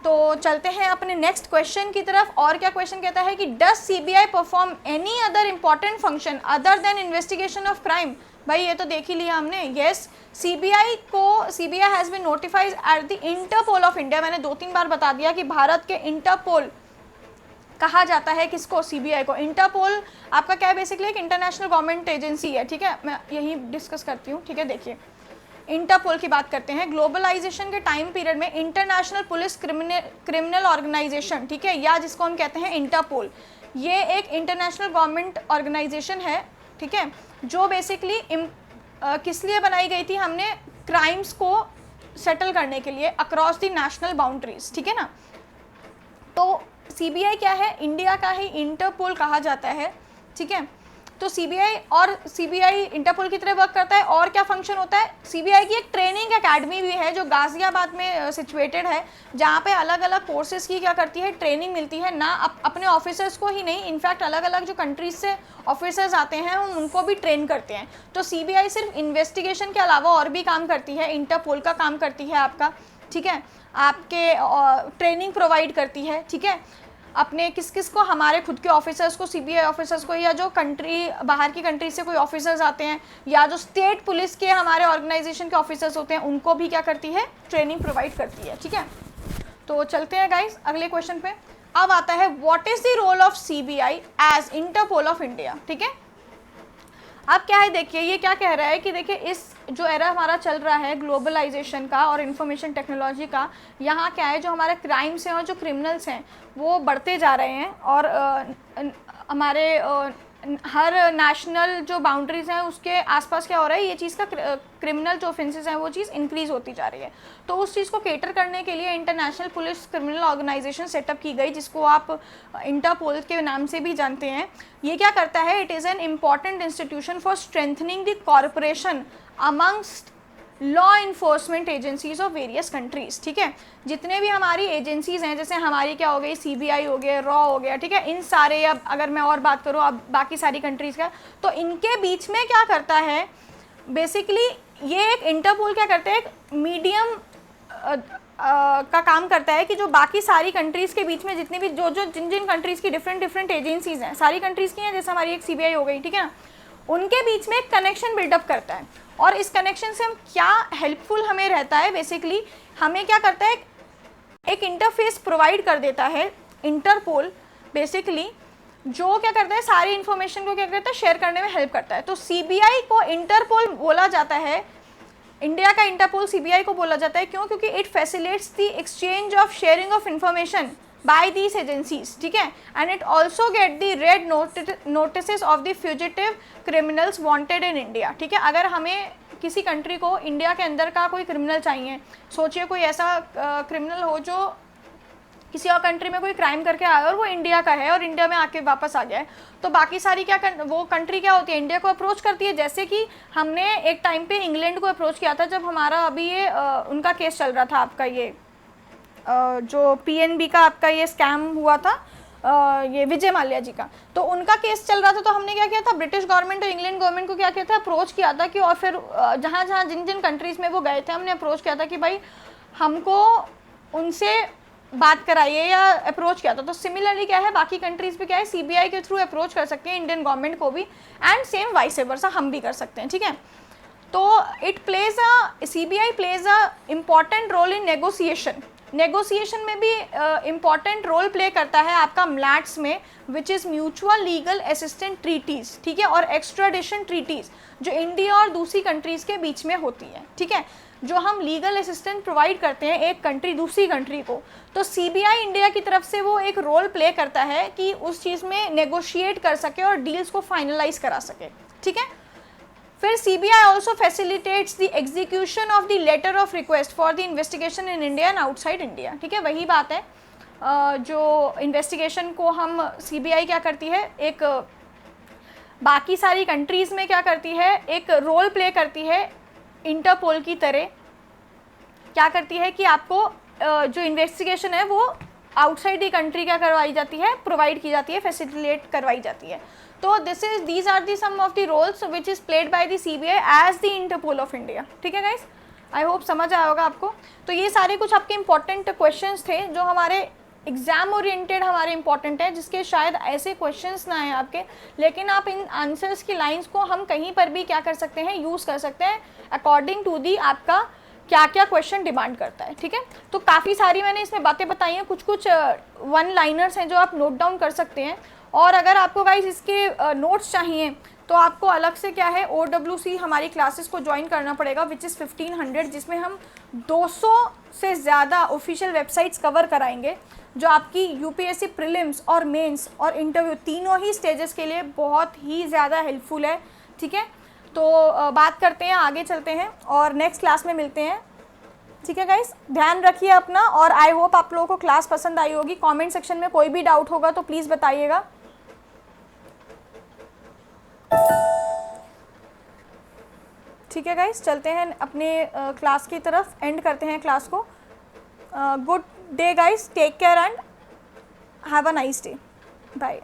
तो चलते हैं अपने नेक्स्ट क्वेश्चन की तरफ। और क्या क्वेश्चन कहता है कि does CBI perform any other important function other than investigation of crime. भाई ये तो देख ही लिया हमने, yes CBI has been notified at the Interpol of India. मैंने 2-3 बार बता दिया कि भारत के इंटरपोल कहा जाता है किसको, सीबीआई को। इंटरपोल आपका क्या है, बेसिकली एक इंटरनेशनल गवर्नमेंट एजेंसी है, ठीक है। मैं यही डिस्कस करती हूँ, ठीक है। देखिए इंटरपोल की बात करते हैं। ग्लोबलाइजेशन के टाइम पीरियड में इंटरनेशनल पुलिस क्रिमिनल ऑर्गेनाइजेशन, ठीक है, या जिसको हम कहते हैं इंटरपोल, ये एक इंटरनेशनल गवर्नमेंट ऑर्गेनाइजेशन है, ठीक है, जो बेसिकली किस लिए बनाई गई थी, हमने क्राइम्स को सेटल करने के लिए अक्रॉस द नेशनल बाउंड्रीज, ठीक है ना। तो सीबीआई क्या है, इंडिया का ही इंटरपोल कहा जाता है, ठीक है। तो सीबीआई इंटरपोल की तरह वर्क करता है। और क्या फंक्शन होता है, सीबीआई की एक ट्रेनिंग एकेडमी भी है जो गाजियाबाद में सिचुएटेड है, जहाँ पे अलग अलग कोर्सेज की क्या करती है, ट्रेनिंग मिलती है ना, अपने ऑफिसर्स को ही नहीं, इनफैक्ट अलग अलग जो कंट्रीज से ऑफिसर्स आते हैं हम उनको भी ट्रेन करते हैं। तो सीबीआई सिर्फ इन्वेस्टिगेशन के अलावा और भी काम करती है, इंटरपोल का काम करती है आपका, ठीक है, आपके ट्रेनिंग प्रोवाइड करती है, ठीक है, अपने किस किस को, हमारे खुद के ऑफिसर्स को, सीबीआई ऑफिसर्स को, या जो कंट्री बाहर की कंट्री से कोई ऑफिसर्स आते हैं, या जो स्टेट पुलिस के हमारे ऑर्गेनाइजेशन के ऑफिसर्स होते हैं, उनको भी क्या करती है, ट्रेनिंग प्रोवाइड करती है, ठीक है। तो चलते हैं गाइस अगले क्वेश्चन पे। अब आता है what is the role of CBI as Interpol of India, ठीक है। अब क्या है, देखिए ये क्या कह रहा है कि देखिए इस जो एरा हमारा चल रहा है ग्लोबलाइजेशन का और इंफॉर्मेशन टेक्नोलॉजी का, यहाँ क्या है, जो हमारे क्राइम्स हैं और जो क्रिमिनल्स हैं वो बढ़ते जा रहे हैं। और हमारे हर नेशनल जो बाउंड्रीज हैं उसके आसपास क्या हो रहा है, ये चीज़ का क्रिमिनल जो ऑफेंसेस हैं वो चीज़ इंक्रीज़ होती जा रही है। तो उस चीज़ को केटर करने के लिए international police criminal organisation setup की गई, जिसको आप इंटरपोल के नाम से भी जानते हैं। ये क्या करता है, it is an important institution for strengthening the corporation amongst law enforcement agencies of various countries, ठीक है। जितने भी हमारी एजेंसीज़ हैं, जैसे हमारी क्या हो गई, सीबीआई हो गया, रॉ हो गया, ठीक है, इन सारे, अब अगर मैं और बात करूँ अब बाकी सारी कंट्रीज़ का, तो इनके बीच में क्या करता है, बेसिकली ये एक इंटरपोल क्या करता है, एक मीडियम का काम करता है कि जो बाकी सारी कंट्रीज़ के बीच में जितनी भी जिन कंट्रीज़ की डिफरेंट एजेंसीज़ हैं, सारी कंट्रीज़ की हैं, जैसे हमारी एक सीबीआई हो गई, ठीक है ना, उनके बीच में एक कनेक्शन बिल्डअप करता है। और इस कनेक्शन से हम क्या हेल्पफुल हमें रहता है, बेसिकली हमें क्या करता है, एक इंटरफेस प्रोवाइड कर देता है इंटरपोल, बेसिकली जो क्या करता है, सारी इन्फॉर्मेशन को क्या करता है, शेयर करने में हेल्प करता है। तो सीबीआई को इंटरपोल बोला जाता है, इंडिया का इंटरपोल सीबीआई को बोला जाता है, क्यों, क्योंकि it facilitates the exchange of sharing of information by these agencies, ठीक है, and it also get the red notices of the fugitive criminals wanted in India, ठीक है। अगर हमें किसी कंट्री को इंडिया के अंदर का कोई क्रिमिनल चाहिए, सोचिए कोई ऐसा क्रिमिनल हो जो किसी और कंट्री में कोई क्राइम करके आया और वो इंडिया का है और इंडिया में आके वापस आ गया है, तो बाकी सारी वो कंट्री क्या होती है, इंडिया को अप्रोच करती है। जैसे कि हमने एक टाइम पे इंग्लैंड को अप्रोच किया था, जब हमारा अभी ये उनका केस चल रहा था, आपका ये जो PNB का आपका ये स्कैम हुआ था, ये विजय माल्या जी का, तो उनका केस चल रहा था। तो हमने क्या किया था, ब्रिटिश गवर्नमेंट और इंग्लैंड गवर्नमेंट को क्या किया था, अप्रोच किया था कि, और फिर जहाँ जहाँ जिन जिन कंट्रीज़ में वो गए थे हमने अप्रोच किया था कि भाई हमको उनसे बात कराइए या अप्रोच किया था। तो सिमिलरली क्या है, बाकी कंट्रीज़ भी क्या है, CBI के थ्रू अप्रोच कर सकते हैं इंडियन गवर्नमेंट को भी, एंड सेम वाइस वर्सा हम भी कर सकते हैं, ठीक है। तो CBI plays a important role in negotiation में भी इम्पॉर्टेंट रोल प्ले करता है आपका MLATs में, which is mutual legal assistant treaties, ठीक है, और एक्स्ट्राडिशन ट्रीटीज़ जो इंडिया और दूसरी कंट्रीज़ के बीच में होती है, ठीक है, जो हम लीगल असिस्टेंट प्रोवाइड करते हैं एक कंट्री दूसरी कंट्री को। तो CBI इंडिया की तरफ से वो एक रोल प्ले करता है कि उस चीज़ में नेगोशिएट कर सके और डील्स को फाइनलाइज करा सके, ठीक है। फिर CBI also facilitates the execution of the letter of request for the investigation in India and outside India, ठीक है। वही बात है, जो इन्वेस्टिगेशन को हम CBI क्या करती है, एक बाकी सारी कंट्रीज़ में क्या करती है, एक रोल प्ले करती है इंटरपोल की तरह। क्या करती है कि आपको जो इन्वेस्टिगेशन है वो आउटसाइड दी कंट्री क्या करवाई जाती है, प्रोवाइड की जाती है, फैसिलिटेट करवाई जाती है। तो these are the some of the roles which is played by the CBI as the Interpol of India, ठीक है गाइस। आई होप समझ आया होगा आपको। तो ये सारे कुछ आपके इंपॉर्टेंट क्वेश्चंस थे जो हमारे एग्जाम ओरिएंटेड हमारे इंपॉर्टेंट है, जिसके शायद ऐसे क्वेश्चंस ना आए आपके, लेकिन आप इन आंसर्स की लाइंस को हम कहीं पर भी क्या कर सकते हैं, यूज़ कर सकते हैं अकॉर्डिंग टू दी आपका क्या क्या क्वेश्चन डिमांड करता है, ठीक है। तो काफ़ी सारी मैंने इसमें बातें बताई हैं, कुछ वन लाइनर्स हैं जो आप नोट डाउन कर सकते हैं। और अगर आपको गाइस इसके नोट्स चाहिए तो आपको अलग से क्या है, OWC हमारी क्लासेस को ज्वाइन करना पड़ेगा, विच इज़ 1500, जिसमें हम 200 से ज़्यादा ऑफिशियल वेबसाइट्स कवर कराएंगे, जो आपकी UPSC प्रीलिम्स और मेंस और इंटरव्यू तीनों ही स्टेजेस के लिए बहुत ही ज़्यादा हेल्पफुल है, ठीक है। तो बात करते हैं, आगे चलते हैं और नेक्स्ट क्लास में मिलते हैं, ठीक है गाइस। ध्यान रखिए अपना, और आई होप आप लोगों को क्लास पसंद आई होगी। कमेंट सेक्शन में कोई भी डाउट होगा तो प्लीज़ बताइएगा। ठीक है गाइस, चलते हैं अपने क्लास की तरफ, एंड करते हैं क्लास को। Good day guys, take care and have a nice day, bye.